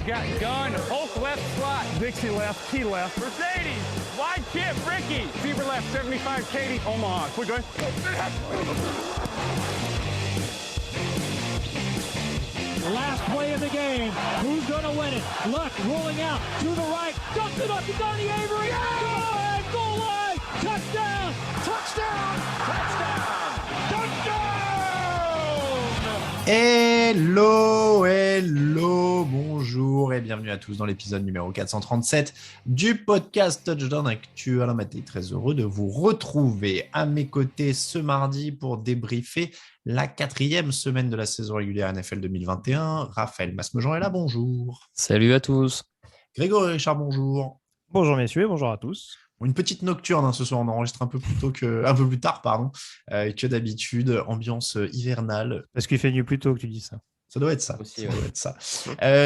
Got gun, Hulk left slot, Dixie left, Key left, Mercedes, wide chip, Ricky, Fever left, 75, Katie, Omaha, quick going. Last play of the game. Who's going to win it? Luck rolling out to the right. Dumps it up to Donnie Avery. Yeah! Go ahead, goal line. Touchdown. Touchdown. Touchdown. Touchdown. Hello, bonjour et bienvenue à tous dans l'épisode numéro 437 du podcast Touchdown Actu. Alain Maté, très heureux de vous retrouver à mes côtés ce mardi pour débriefer la 4e semaine de la saison régulière NFL 2021. Raphaël Masmejean est là, bonjour. Salut à tous. Grégory Richard, bonjour. Bonjour messieurs, bonjour à tous. Une petite nocturne ce soir, on enregistre un peu plus tard que d'habitude, ambiance hivernale. Parce qu'il fait nuit plus tôt que tu dis ça. Ça doit être ça. Aussi, ça doit être ça.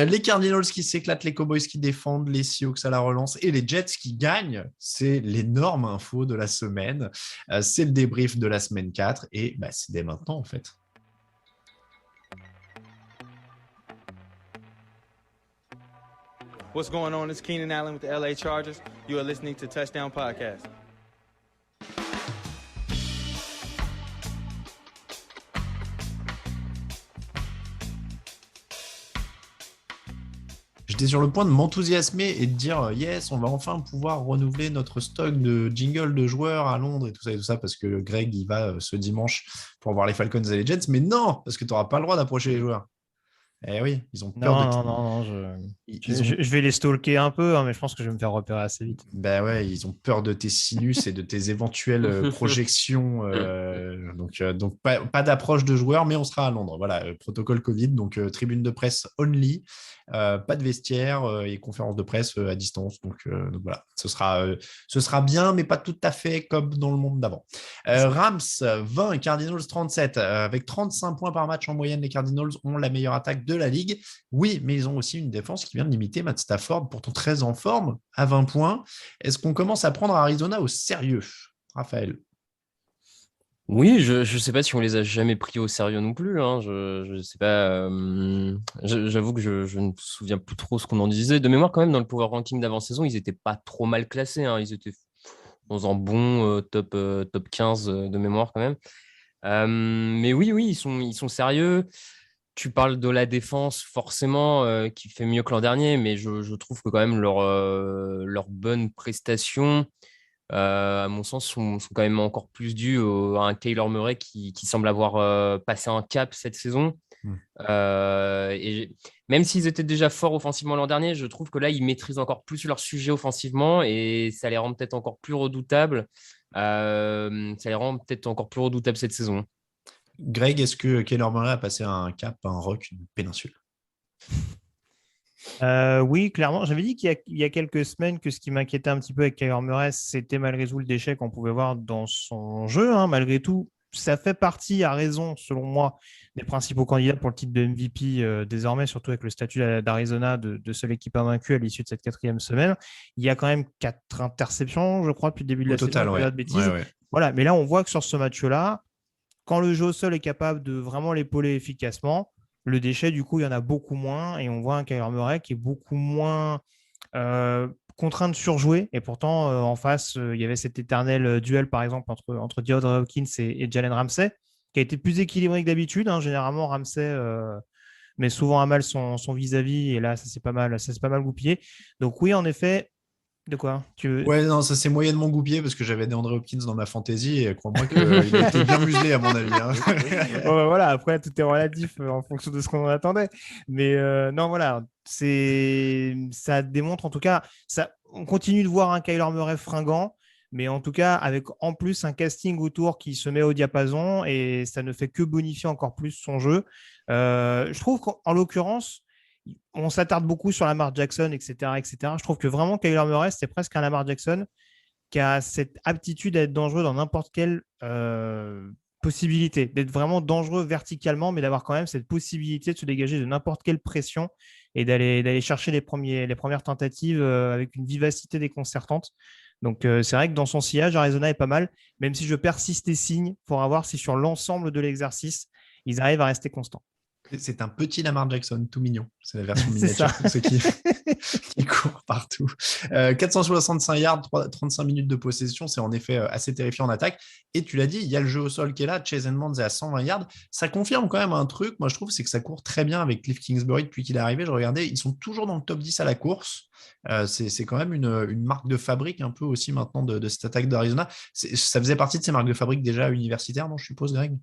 Les Cardinals qui s'éclatent, les Cowboys qui défendent, les Seahawks à la relance et les Jets qui gagnent. C'est l'énorme info de la semaine. C'est le débrief de la semaine 4 et c'est dès maintenant en fait. What's going on? It's Keenan Allen with the LA Chargers. You are listening to Touchdown Podcast. J'étais sur le point de m'enthousiasmer et de dire yes, on va enfin pouvoir renouveler notre stock de jingle de joueurs à Londres et tout ça, parce que Greg il va ce dimanche pour voir les Falcons et les Jets. Mais non, parce que tu n'auras pas le droit d'approcher les joueurs. Eh oui, ils ont peur je vais les stalker un peu, mais je pense que je vais me faire repérer assez vite. Ouais, ils ont peur de tes sinus et de tes éventuelles projections. Donc pas d'approche de joueurs, mais on sera à Londres. Voilà, protocole Covid, donc tribune de presse only, pas de vestiaire et conférence de presse à distance. Donc voilà, ce sera bien, mais pas tout à fait comme dans le monde d'avant. Rams 20, Cardinals 37. Avec 35 points par match en moyenne, les Cardinals ont la meilleure attaque de la ligue. Oui, mais ils ont aussi une défense qui vient de limiter Matt Stafford, pourtant très en forme, à 20 points. Est-ce qu'on commence à prendre Arizona au sérieux, Raphaël? Oui, je sais pas si on les a jamais pris au sérieux non plus. Je sais pas. J'avoue que je ne me souviens plus trop ce qu'on en disait. De mémoire, quand même, dans le Power Ranking d'avant-saison, ils étaient pas trop mal classés. Ils étaient dans un bon top 15 de mémoire quand même. Mais oui, ils sont sérieux. Tu parles de la défense, forcément, qui fait mieux que l'an dernier, mais je trouve que quand même leurs bonnes prestations, à mon sens, sont quand même encore plus dues à un Kyler Murray qui semble avoir passé un cap cette saison. Et même s'ils étaient déjà forts offensivement l'an dernier, je trouve que là, ils maîtrisent encore plus leur sujet offensivement et ça les rend peut-être encore plus redoutables. Cette saison. Greg, est-ce que Kyler Murray a passé un cap, un roc, une péninsule? Oui, clairement. J'avais dit qu'il y a quelques semaines que ce qui m'inquiétait un petit peu avec Kyler Murray, c'était malgré tout le déchet qu'on pouvait voir dans son jeu. Malgré tout, ça fait partie, à raison, selon moi, des principaux candidats pour le titre de MVP désormais, surtout avec le statut d'Arizona de seule équipe invaincue à l'issue de cette 4e semaine. Il y a quand même 4 interceptions, je crois, depuis le début de la total, saison. ouais. Pas de bêtises. Ouais. Voilà, mais là, on voit que sur ce match-là, quand le jeu au sol est capable de vraiment l'épauler efficacement, le déchet, du coup, il y en a beaucoup moins. Et on voit un Kyler Murray qui est beaucoup moins contraint de surjouer. Et pourtant, en face, il y avait cet éternel duel, par exemple, entre DeAndre Hopkins et Jalen Ramsey, qui a été plus équilibré que d'habitude. Généralement, Ramsey met souvent à mal son vis-à-vis. Et là, ça s'est pas mal goupillé. Donc oui, en effet. De quoi Ouais, non, ça s'est moyennement goupillé parce que j'avais DeAndre Hopkins dans ma fantasy et crois-moi qu'il a été bien muselé à mon avis. Voilà, après tout est relatif en fonction de ce qu'on en attendait. Mais non, voilà, ça démontre en tout cas, on continue de voir un Kyler Murray fringant, mais en tout cas avec en plus un casting autour qui se met au diapason et ça ne fait que bonifier encore plus son jeu. Je trouve qu'en l'occurrence, on s'attarde beaucoup sur Lamar Jackson, etc., etc. Je trouve que vraiment Kyler Murray, c'est presque un Lamar Jackson qui a cette aptitude à être dangereux dans n'importe quelle possibilité d'être vraiment dangereux verticalement, mais d'avoir quand même cette possibilité de se dégager de n'importe quelle pression et d'aller chercher les premières tentatives avec une vivacité déconcertante. Donc, c'est vrai que dans son sillage, Arizona est pas mal, même si je persiste et signe pour voir si sur l'ensemble de l'exercice, ils arrivent à rester constants. C'est un petit Lamar Jackson, tout mignon. C'est la version C'est miniature ça. pour ceux qui courent partout. 465 yards, 35 minutes de possession, c'est en effet assez terrifiant en attaque. Et tu l'as dit, il y a le jeu au sol qui est là. Chase Edmonds est à 120 yards. Ça confirme quand même un truc, moi je trouve, c'est que ça court très bien avec Cliff Kingsbury depuis qu'il est arrivé. Je regardais, ils sont toujours dans le top 10 à la course. C'est quand même une marque de fabrique un peu aussi maintenant de cette attaque d'Arizona. Ça faisait partie de ces marques de fabrique déjà universitaires, non, je suppose, Greg?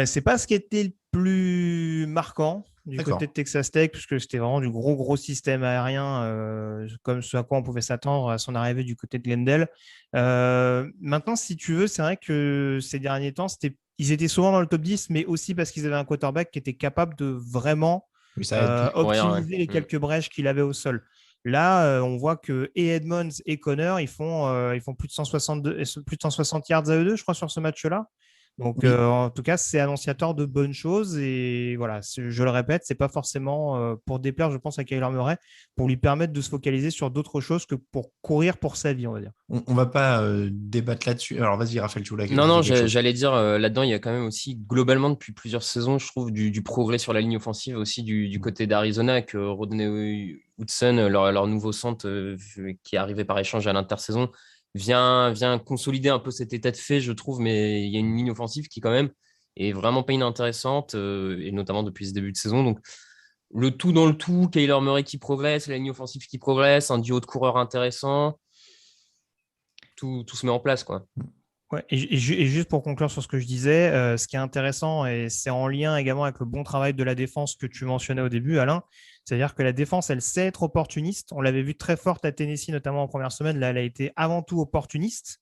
C'est pas ce qui était le plus marquant du D'accord. côté de Texas Tech, puisque c'était vraiment du gros système aérien, comme ce à quoi on pouvait s'attendre à son arrivée du côté de Glendale. Maintenant, si tu veux, c'est vrai que ces derniers temps, ils étaient souvent dans le top 10, mais aussi parce qu'ils avaient un quarterback qui était capable de vraiment Oui, ça aide. optimiser les quelques brèches qu'il avait au sol. Là, on voit que et Edmonds et Connor, ils font plus de 160 yards à eux deux, je crois, sur ce match-là. Donc, Oui. en tout cas, c'est annonciateur de bonnes choses. Et voilà, je le répète, c'est pas forcément pour déplaire, je pense, à Kyler Murray, pour lui permettre de se focaliser sur d'autres choses que pour courir pour sa vie, on va dire. On va pas débattre là-dessus. Alors, vas-y, Raphaël, tu voulais Non, non, ajouter quelque chose? j'allais dire là-dedans, il y a quand même aussi, globalement, depuis plusieurs saisons, je trouve, du progrès sur la ligne offensive aussi du côté d'Arizona, que Rodney Hudson, leur nouveau centre qui est arrivé par échange à l'intersaison, vient consolider un peu cet état de fait, je trouve, mais il y a une ligne offensive qui, quand même, est vraiment pas inintéressante, et notamment depuis ce début de saison. Donc, le tout dans le tout, Kyler Murray qui progresse, la ligne offensive qui progresse, un duo de coureurs intéressant, tout se met en place, quoi. Ouais, et juste pour conclure sur ce que je disais, ce qui est intéressant, et c'est en lien également avec le bon travail de la défense que tu mentionnais au début, Alain, c'est-à-dire que la défense, elle sait être opportuniste. On l'avait vu très forte à Tennessee, notamment en première semaine. Là, elle a été avant tout opportuniste,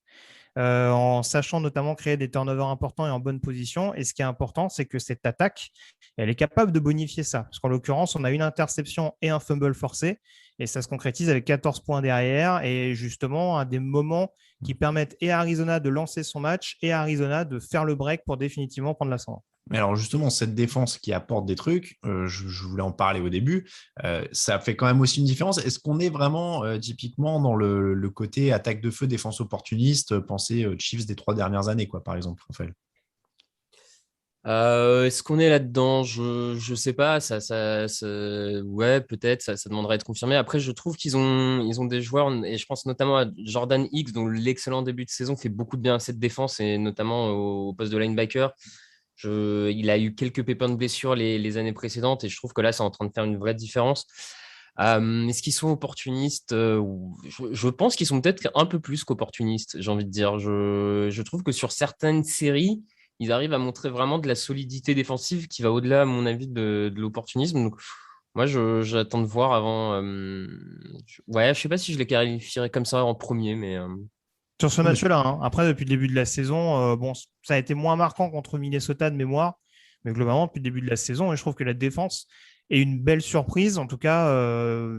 en sachant notamment créer des turnovers importants et en bonne position. Et ce qui est important, c'est que cette attaque, elle est capable de bonifier ça. Parce qu'en l'occurrence, on a une interception et un fumble forcé, et ça se concrétise avec 14 points derrière, et justement, à des moments qui permettent et à Arizona de lancer son match et à Arizona de faire le break pour définitivement prendre l'ascendant. Mais alors justement, cette défense qui apporte des trucs, je voulais en parler au début, ça fait quand même aussi une différence. Est-ce qu'on est vraiment typiquement dans le côté attaque de feu, défense opportuniste, pensez Chiefs des 3 dernières années, quoi, par exemple, Raphaël? Est-ce qu'on est là-dedans? Je sais pas. Ouais, peut-être. Ça demanderait à être confirmé. Après, je trouve qu'ils ont des joueurs, et je pense notamment à Jordan Hicks, dont l'excellent début de saison fait beaucoup de bien à cette défense, et notamment au poste de linebacker. Il a eu quelques pépins de blessures les années précédentes, et je trouve que là, c'est en train de faire une vraie différence. Est-ce qu'ils sont opportunistes? Je pense qu'ils sont peut-être un peu plus qu'opportunistes, j'ai envie de dire. Je trouve que sur certaines séries, ils arrivent à montrer vraiment de la solidité défensive qui va au-delà, à mon avis, de l'opportunisme. Donc, moi, j'attends de voir avant. Ouais, je sais pas si je les qualifierais comme ça en premier, mais Sur ce match-là, hein. Après, depuis le début de la saison, bon, ça a été moins marquant contre Minnesota de mémoire, mais globalement, depuis le début de la saison, et je trouve que la défense est une belle surprise, en tout cas,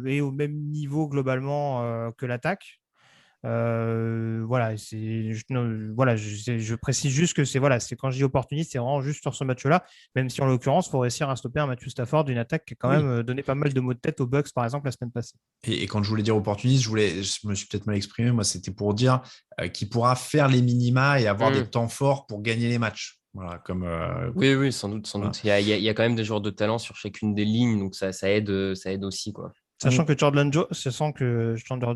et au même niveau globalement que l'attaque. Voilà, je précise juste que c'est quand je dis opportuniste, c'est vraiment juste sur ce match-là, même si en l'occurrence, il faut réussir à stopper un Matthew Stafford d'une attaque qui a quand Oui. même donné pas mal de maux de tête aux Bucks, par exemple, la semaine passée. Et quand je voulais dire opportuniste, je me suis peut-être mal exprimé. Moi, c'était pour dire qu'il pourra faire les minima et avoir des temps forts pour gagner les matchs. Voilà, comme oui, sans doute. Voilà. Il y a quand même des joueurs de talent sur chacune des lignes, donc ça aide aussi, quoi. Sachant que Chandler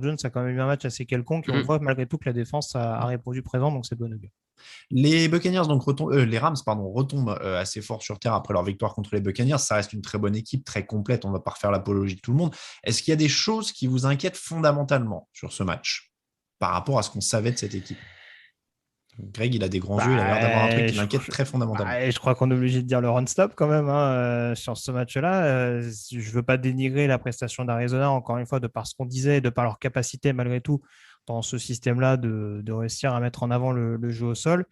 Jones a quand même eu un match assez quelconque, et on voit malgré tout que la défense a répondu présent, donc c'est bon augure. Les Buccaneers, donc les Rams, pardon, retombent assez fort sur terre après leur victoire contre les Buccaneers. Ça reste une très bonne équipe, très complète. On ne va pas refaire l'apologie de tout le monde. Est-ce qu'il y a des choses qui vous inquiètent fondamentalement sur ce match par rapport à ce qu'on savait de cette équipe? Greg, il a des grands yeux, il a l'air d'avoir un truc qui l'inquiète très fondamentalement. Je crois qu'on est obligé de dire le run-stop quand même sur ce match-là. Je ne veux pas dénigrer la prestation d'Arizona, encore une fois, de par ce qu'on disait, de par leur capacité malgré tout dans ce système-là de réussir à mettre en avant le jeu au sol.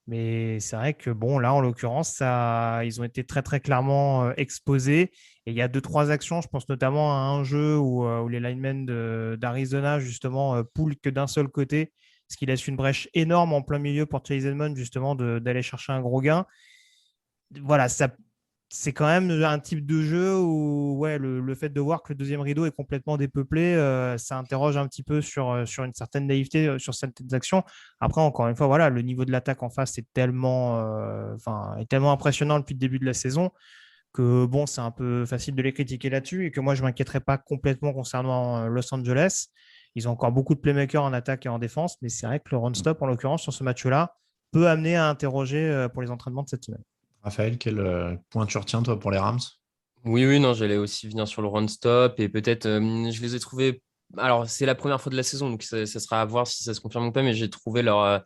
Mais c'est vrai que, bon, là, en l'occurrence, ils ont été très, très clairement exposés. Et il y a 2-3 actions, je pense notamment à un jeu où les linemen d'Arizona, justement, poulent que d'un seul côté. ce qui laisse une brèche énorme en plein milieu pour Chase Edmonds, justement, d'aller chercher un gros gain. Voilà, c'est quand même un type de jeu où le fait de voir que le deuxième rideau est complètement dépeuplé, ça interroge un petit peu sur une certaine naïveté sur certaines actions. Après, encore une fois, voilà, le niveau de l'attaque en face est tellement impressionnant depuis le début de la saison que bon, c'est un peu facile de les critiquer là-dessus et que moi, je ne m'inquiéterais pas complètement concernant Los Angeles. Ils ont encore beaucoup de playmakers en attaque et en défense, mais c'est vrai que le run-stop, en l'occurrence, sur ce match-là, peut amener à interroger pour les entraînements de cette semaine. Raphaël, quel point tu retiens, toi, pour les Rams? Oui, non, j'allais aussi venir sur le run-stop et peut-être, je les ai trouvés. Alors, c'est la première fois de la saison, donc ça sera à voir si ça se confirme ou pas, mais j'ai trouvé leur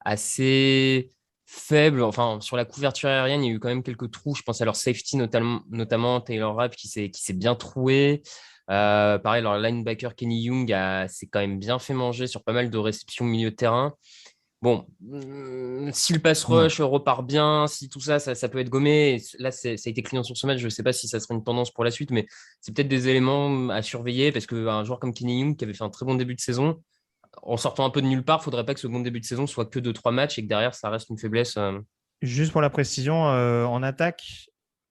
assez faible. Enfin, sur la couverture aérienne, il y a eu quand même quelques trous. Je pense à leur safety, notamment Taylor Rapp qui s'est bien troué. Pareil, leur linebacker Kenny Young s'est quand même bien fait manger sur pas mal de réceptions au milieu de terrain. Bon, si le pass rush repart bien, si tout ça, ça peut être gommé. Et là, ça a été client sur ce match. Je ne sais pas si ça sera une tendance pour la suite, mais c'est peut-être des éléments à surveiller parce qu'un joueur comme Kenny Young qui avait fait un très bon début de saison, en sortant un peu de nulle part, il ne faudrait pas que ce bon début de saison soit que de 3 matchs et que derrière, ça reste une faiblesse. Juste pour la précision, en attaque,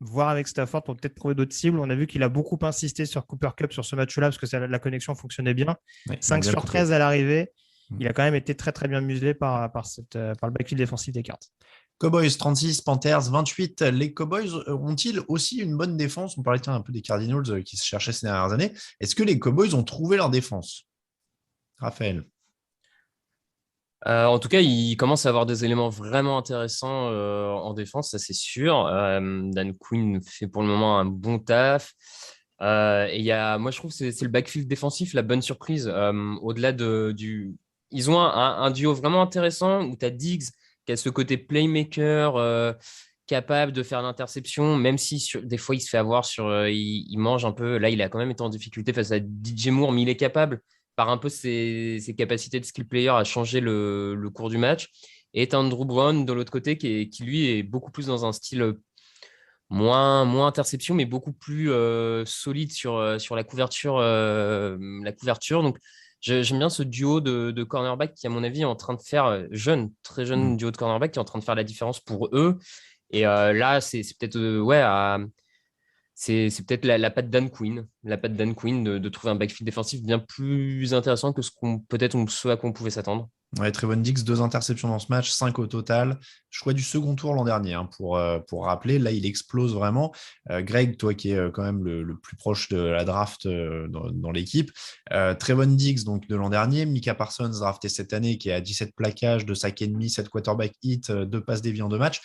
voir avec Stafford pour peut-être trouver d'autres cibles. On a vu qu'il a beaucoup insisté sur Cooper Kupp sur ce match-là parce que la connexion fonctionnait bien. Ouais, 5 bien sur coupé. 13 à l'arrivée. Il a quand même été très très bien muselé par le backfield défensif des Cards. Cowboys 36, Panthers 28. Les Cowboys ont-ils aussi une bonne défense? On parlait un peu des Cardinals qui se cherchaient ces dernières années. Est-ce que les Cowboys ont trouvé leur défense? Raphaël. En tout cas, il commence à avoir des éléments vraiment intéressants en défense, ça c'est sûr. Dan Quinn fait pour le moment un bon taf. Et moi je trouve que c'est le backfield défensif la bonne surprise. Au-delà du. Ils ont un duo vraiment intéressant où tu as Diggs qui a ce côté playmaker capable de faire l'interception, même si des fois il se fait avoir il mange un peu. Là, il a quand même été en difficulté face à DJ Moore, mais il est capable par un peu ses capacités de skill player à changer le cours du match. Et Andrew Brown de l'autre côté qui lui est beaucoup plus dans un style moins interception, mais beaucoup plus solide sur la couverture. Donc, j'aime bien ce duo de cornerback qui, à mon avis, est en train de faire très jeune duo de cornerback qui est en train de faire la différence pour eux. Et là, c'est peut-être c'est peut-être la patte Dan Quinn, de trouver un backfield défensif bien plus intéressant que ce à quoi on pouvait s'attendre. Ouais, Trevon Diggs, 2 interceptions dans ce match, 5 au total. Choix du second tour l'an dernier, pour rappeler. Là, il explose vraiment. Greg, toi qui es quand même le plus proche de la draft dans l'équipe. Trevon Diggs, donc de l'an dernier. Micah Parsons, drafté cette année, qui est à 17 plaquages, 2 sacs et demi, 7 quarterback hits, 2 passes déviées en 2 matchs.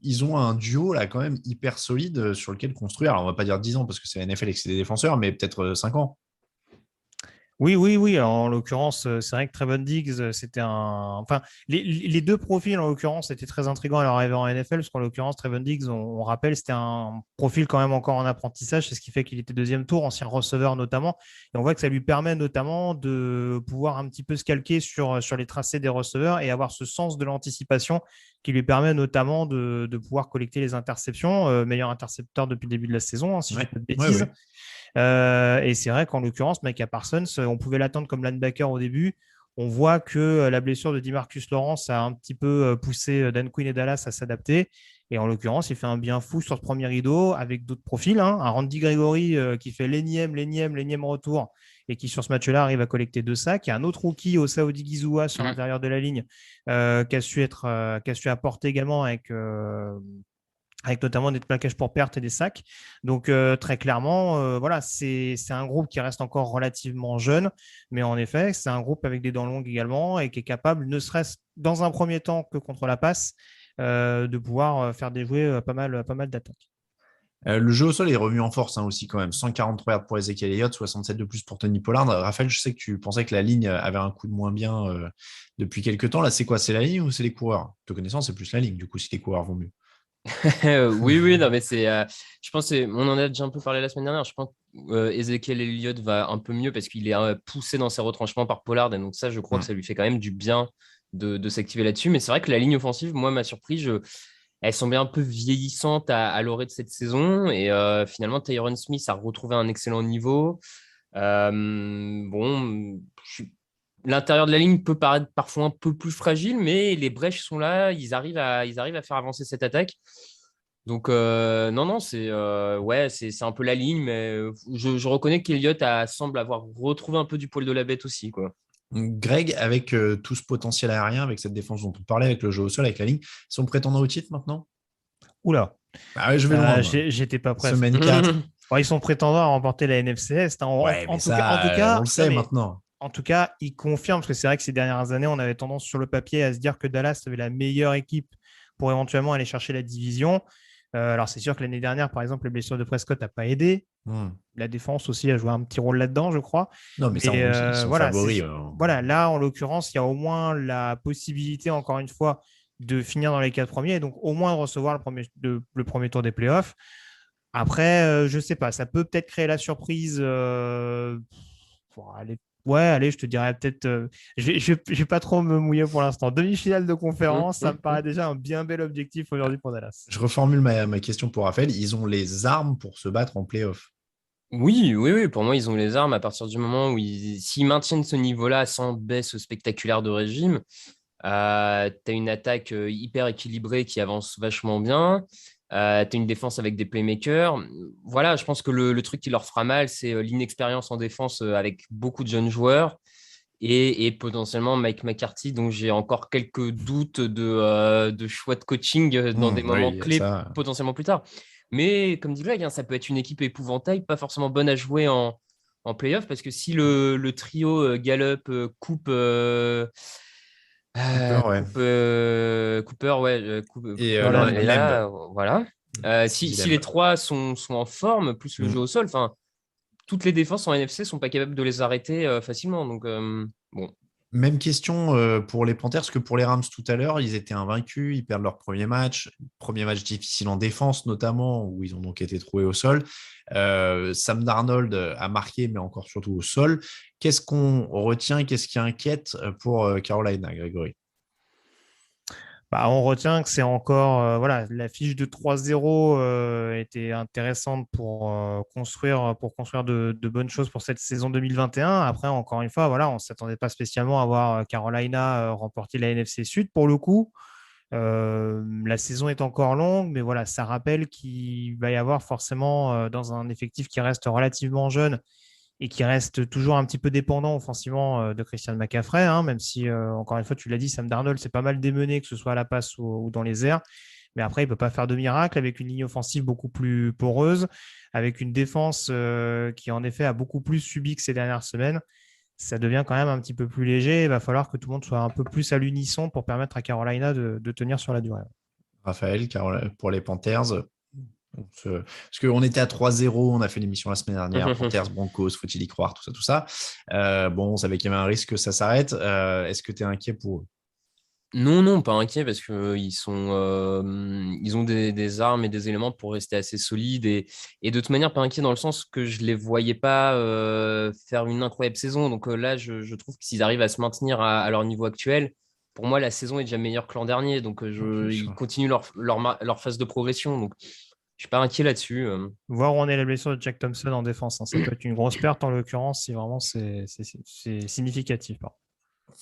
Ils ont un duo là quand même hyper solide sur lequel construire. Alors, on va pas dire 10 ans parce que c'est la NFL et que c'est des défenseurs, mais peut-être 5 ans. Oui. En l'occurrence, c'est vrai que Trevon Diggs, c'était un. Enfin, les deux profils, en l'occurrence, étaient très intrigants à leur arrivée en NFL, parce qu'en l'occurrence, Trevon Diggs, on rappelle, c'était un profil quand même encore en apprentissage, c'est ce qui fait qu'il était deuxième tour, ancien receveur notamment. Et on voit que ça lui permet notamment de pouvoir un petit peu se calquer sur les tracés des receveurs et avoir ce sens de l'anticipation qui lui permet notamment de pouvoir collecter les interceptions. Meilleur intercepteur depuis le début de la saison, si je ne dis pas de bêtises. Ouais. Et c'est vrai qu'en l'occurrence, Micah Parsons, on pouvait l'attendre comme linebacker au début. On voit que la blessure de DeMarcus Lawrence a un petit peu poussé Dan Quinn et Dallas à s'adapter. Et en l'occurrence, il fait un bien fou sur ce premier rideau avec d'autres profils. Un Randy Gregory qui fait l'énième retour et qui, sur ce match-là, arrive à collecter 2 sacs. Il y a un autre rookie, Osa Odigizua, sur l'intérieur de la ligne, qui a su apporter également avec notamment des plaquages pour perte et des sacs. Donc, très clairement, voilà, c'est un groupe qui reste encore relativement jeune, mais en effet, c'est un groupe avec des dents longues également et qui est capable, ne serait-ce dans un premier temps que contre la passe, de pouvoir faire déjouer pas mal d'attaques. Le jeu au sol est revenu en force aussi quand même. 143 yards pour Ezekiel Elliott, 67 de plus pour Tony Pollard. Raphaël, je sais que tu pensais que la ligne avait un coup de moins bien depuis quelques temps. Là, c'est quoi? C'est la ligne ou c'est les coureurs? De connaissance, c'est plus la ligne, du coup, si les coureurs vont mieux. Oui, non, mais je pense on en a déjà un peu parlé la semaine dernière. Je pense Ezekiel Elliott va un peu mieux parce qu'il est poussé dans ses retranchements par Pollard. Et donc, ça, je crois que ça lui fait quand même du bien de s'activer là-dessus. Mais c'est vrai que la ligne offensive, moi, m'a surpris. Elle semblait un peu vieillissante à l'orée de cette saison. Et finalement, Tyron Smith a retrouvé un excellent niveau. Bon, l'intérieur de la ligne peut paraître parfois un peu plus fragile, mais les brèches sont là, ils arrivent à faire avancer cette attaque. Donc, non, non, c'est un peu la ligne, mais je reconnais qu'Eliott semble avoir retrouvé un peu du poil de la bête aussi, quoi. Greg, avec tout ce potentiel aérien, avec cette défense dont on parlait, avec le jeu au sol, avec la ligne, ils sont prétendants au titre maintenant? Oula, Ah ouais, je vais loin. Moi. j'étais pas prêt. Semaine 4. Bon, ils sont prétendants à remporter la NFC Est, hein. Ouais, mais En tout cas, on le sait non, mais maintenant. en tout cas, ils confirment, parce que c'est vrai que ces dernières années, on avait tendance sur le papier à se dire que Dallas avait la meilleure équipe pour éventuellement aller chercher la division. Alors, c'est sûr que l'année dernière, par exemple, les blessures de Prescott n'ont pas aidé. La défense aussi a joué un petit rôle là-dedans, je crois. Non, mais ça, ils sont voilà, favoris. voilà, là, en l'occurrence, il y a au moins la possibilité, encore une fois, de finir dans les 4 premiers et donc au moins de recevoir le premier tour des playoffs. Après, je ne sais pas, ça peut peut-être créer la surprise. Allez, je te dirais peut-être. Je vais pas trop me mouiller pour l'instant. Demi-finale de conférence, ça me paraît déjà un bien bel objectif aujourd'hui pour Dallas. Je reformule ma question pour Raphaël. Ils ont les armes pour se battre en playoff. Oui, oui, oui, pour moi, ils ont les armes à partir du moment où s'ils maintiennent ce niveau-là sans baisse spectaculaire de régime. Tu as une attaque hyper équilibrée qui avance vachement bien. Tu as une défense avec des playmakers. Voilà, je pense que le truc qui leur fera mal, c'est l'inexpérience en défense avec beaucoup de jeunes joueurs et potentiellement Mike McCarthy, dont j'ai encore quelques doutes de choix de coaching dans des moments oui, clés ça... potentiellement plus tard. Mais comme dit Greg, hein, ça peut être une équipe épouvantail, pas forcément bonne à jouer en playoff, parce que si le trio Gallup, Cooper, ouais. Cooper, ouais. Et Cooper est là, Lamb. voilà. Si Lamb. les trois sont en forme, plus le jeu au sol, enfin, toutes les défenses en NFC sont pas capables de les arrêter facilement. Donc, bon. Même question pour les Panthers que pour les Rams tout à l'heure. Ils étaient invaincus, ils perdent leur premier match. Premier match difficile en défense, notamment, où ils ont donc été trouvés au sol. Sam Darnold a marqué, mais encore surtout au sol. Qu'est-ce qu'on retient, qu'est-ce qui inquiète pour Carolina, Grégory? On retient que c'est encore la fiche de 3-0 était intéressante pour construire de bonnes choses pour cette saison 2021. Après, encore une fois, on ne s'attendait pas spécialement à voir Carolina remporter la NFC Sud pour le coup. La saison est encore longue, mais voilà, ça rappelle qu'il va y avoir forcément dans un effectif qui reste relativement jeune et qui reste toujours un petit peu dépendant offensivement de Christian McCaffrey, hein, même si, encore une fois, tu l'as dit, Sam Darnold, c'est pas mal démené, que ce soit à la passe ou dans les airs. Mais après, il ne peut pas faire de miracle avec une ligne offensive beaucoup plus poreuse, avec une défense qui, en effet, a beaucoup plus subi que ces dernières semaines. Ça devient quand même un petit peu plus léger. Il va falloir que tout le monde soit un peu plus à l'unisson pour permettre à Carolina de tenir sur la durée. Raphaël, pour les Panthers, parce qu'on était à 3-0, on a fait l'émission la semaine dernière, Panthers, Broncos, faut-il y croire, tout ça. On savait qu'il y avait un risque que ça s'arrête. Est-ce que tu es inquiet pour eux? Non, pas inquiet parce qu'ils ont des armes et des éléments pour rester assez solides et de toute manière pas inquiet dans le sens que je les voyais pas faire une incroyable saison. Donc là, je trouve que s'ils arrivent à se maintenir à leur niveau actuel, pour moi, la saison est déjà meilleure que l'an dernier. Donc ils continuent leur phase de progression. Donc je suis pas inquiet là-dessus. Voir où on est la blessure de Jack Thompson en défense, hein. Ça peut être une grosse perte en l'occurrence si vraiment c'est significatif.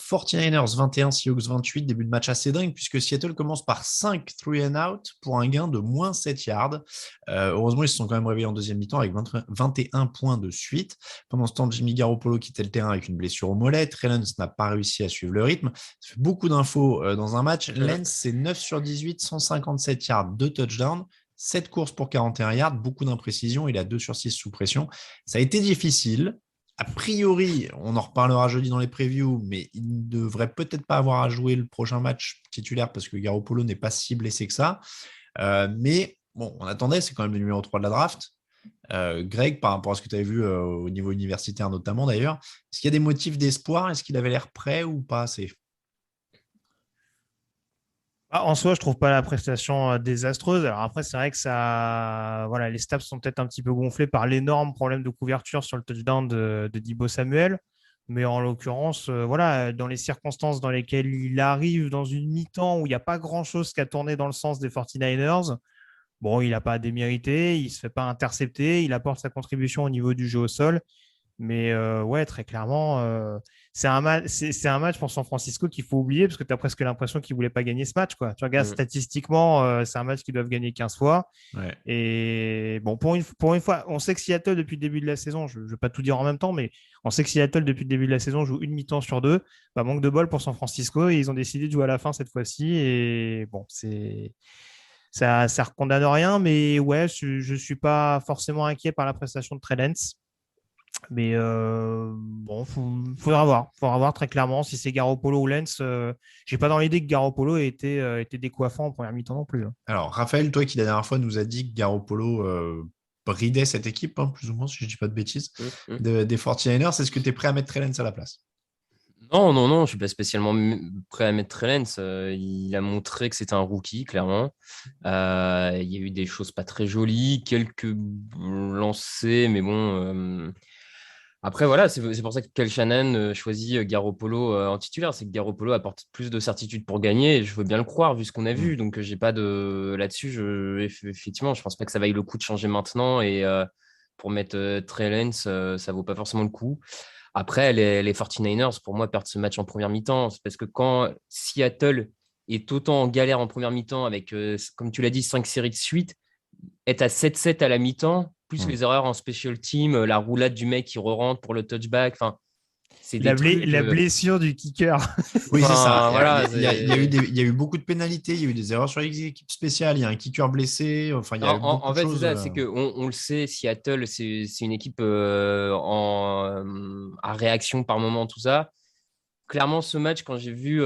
49ers 21, Seahawks 28, début de match assez dingue puisque Seattle commence par 5 3 and out pour un gain de moins 7 yards. Heureusement, ils se sont quand même réveillés en deuxième mi-temps avec 21 points de suite. Pendant ce temps, Jimmy Garoppolo quittait le terrain avec une blessure au mollet. Trey Lance n'a pas réussi à suivre le rythme. Ça fait beaucoup d'infos dans un match. Lance, c'est 9 sur 18, 157 yards, 2 touchdowns. 7 courses pour 41 yards, beaucoup d'imprécisions. Il a 2 sur 6 sous pression. Ça a été difficile. A priori, on en reparlera jeudi dans les previews, mais il ne devrait peut-être pas avoir à jouer le prochain match titulaire parce que Garoppolo n'est pas si blessé que ça. Mais bon, on attendait, c'est quand même le numéro 3 de la draft. Greg, par rapport à ce que tu avais vu au niveau universitaire notamment d'ailleurs, est-ce qu'il y a des motifs d'espoir? Est-ce qu'il avait l'air prêt ou pas assez? En soi, je trouve pas la prestation désastreuse. Alors après, c'est vrai que les stats sont peut-être un petit peu gonflés par l'énorme problème de couverture sur le touchdown de Deebo Samuel. Mais en l'occurrence, dans les circonstances dans lesquelles il arrive dans une mi-temps où il n'y a pas grand-chose qui a tourné dans le sens des 49ers, bon, il n'a pas démérité, il ne se fait pas intercepter, il apporte sa contribution au niveau du jeu au sol. Mais ouais, très clairement, c'est un match pour San Francisco qu'il faut oublier parce que tu as presque l'impression qu'ils ne voulaient pas gagner ce match, quoi. Tu regardes Mm. statistiquement, c'est un match qu'ils doivent gagner 15 fois. Ouais. Et bon, pour une fois, on sait que Seattle, depuis le début de la saison, je ne vais pas tout dire en même temps, mais on sait que Seattle, depuis le début de la saison, joue une mi-temps sur deux. Bah, manque de bol pour San Francisco et ils ont décidé de jouer à la fin cette fois-ci. Et bon, ça ne condamne rien, mais ouais, je ne suis pas forcément inquiet par la prestation de Trey Lance. Mais bon, faudra voir très clairement si c'est Garoppolo ou Lens. J'ai pas dans l'idée que Garoppolo était décoiffant en première mi-temps non plus, hein. Alors, Raphaël, toi qui la dernière fois nous a dit que Garoppolo bridait cette équipe, hein, plus ou moins, si je ne dis pas de bêtises, des 49ers, est-ce que tu es prêt à mettre Trey Lance à la place? Non, non, non, je suis pas spécialement prêt à mettre Trey Lance. Il a montré que c'était un rookie, clairement. Il y a eu des choses pas très jolies, quelques lancers, mais bon. Après, voilà, c'est pour ça que Kyle Shanahan choisit Garoppolo en titulaire. C'est que Garoppolo apporte plus de certitude pour gagner. Et je veux bien le croire, vu ce qu'on a vu. Donc, j'ai pas de. Là-dessus, effectivement, je pense pas que ça vaille le coup de changer maintenant. Et pour mettre Trey Lance, ça vaut pas forcément le coup. Après, les 49ers, pour moi, perdent ce match en première mi-temps. C'est parce que quand Seattle est autant en galère en première mi-temps, avec, comme tu l'as dit, 5 séries de suite, être à 7-7 à la mi-temps, plus les erreurs en special team, la roulade du mec qui re-rentre pour le touchback, enfin, c'est des trucs. La blessure du kicker. Oui, c'est ça. Voilà, il y a eu beaucoup de pénalités, il y a eu des erreurs sur les équipes spéciales, il y a un kicker blessé, enfin, il y a eu beaucoup En de fait, choses. c'est ça, c'est qu'on le sait, Seattle, c'est une équipe à réaction par moment, tout ça. Clairement, ce match, quand j'ai vu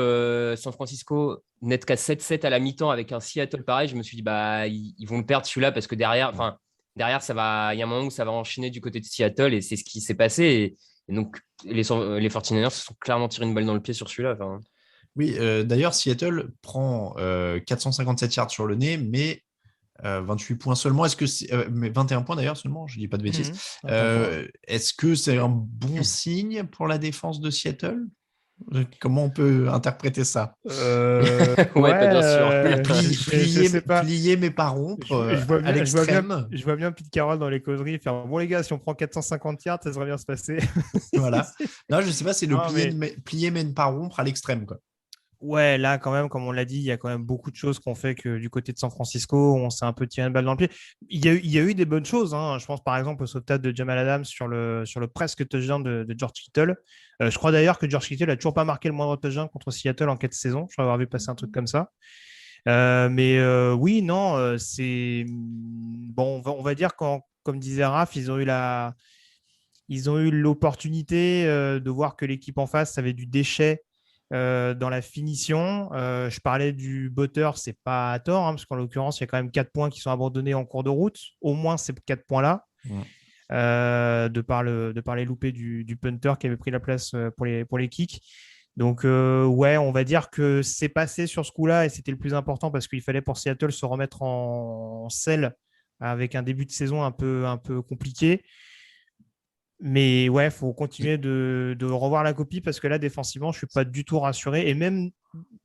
San Francisco n'être qu'à 7-7 à la mi-temps avec un Seattle pareil, je me suis dit, bah, ils vont le perdre celui-là parce que derrière, ça va, il y a un moment où ça va enchaîner du côté de Seattle et c'est ce qui s'est passé. Et donc, les 49ers se sont clairement tiré une balle dans le pied sur celui-là. Enfin. Oui, d'ailleurs, Seattle prend 457 yards sur le nez, mais 28 points seulement. Est-ce que mais 21 points d'ailleurs seulement, je ne dis pas de bêtises. Est-ce que c'est un bon signe pour la défense de Seattle? Comment on peut interpréter ça? Ouais, pas bien sûr. Je sais pas. Plier mais pas rompre à l'extrême. Je vois bien Pete Carroll dans les causeries faire bon les gars, si on prend 450 yards, ça devrait bien se passer. Voilà. Non, je sais pas, c'est le Non, plier mais ne pas rompre à l'extrême, quoi. Ouais, là, quand même, comme on l'a dit, il y a quand même beaucoup de choses qu'on fait que du côté de San Francisco, on s'est un peu tiré une balle dans le pied. Il y a eu des bonnes choses, hein. Je pense par exemple au sauvetage de Jamal Adams sur le presque touchdown de George Kittle. Je crois d'ailleurs que George Kittle n'a toujours pas marqué le moindre touchdown contre Seattle en 4 saisons. Je crois avoir vu passer un truc comme ça. Mais oui, non, c'est bon. On va dire comme disait Raph, ils ont eu l'opportunité de voir que l'équipe en face avait du déchet dans la finition. Je parlais du Butter, c'est pas à tort, hein, parce qu'en l'occurrence, il y a quand même 4 points qui sont abandonnés en cours de route. Au moins ces 4 points-là, de par les loupés du punter qui avait pris la place pour les kicks. Donc, ouais, on va dire que c'est passé sur ce coup-là et c'était le plus important parce qu'il fallait pour Seattle se remettre en selle avec un début de saison un peu compliqué. Mais ouais, il faut continuer de revoir la copie parce que là, défensivement, je ne suis pas du tout rassuré. Et même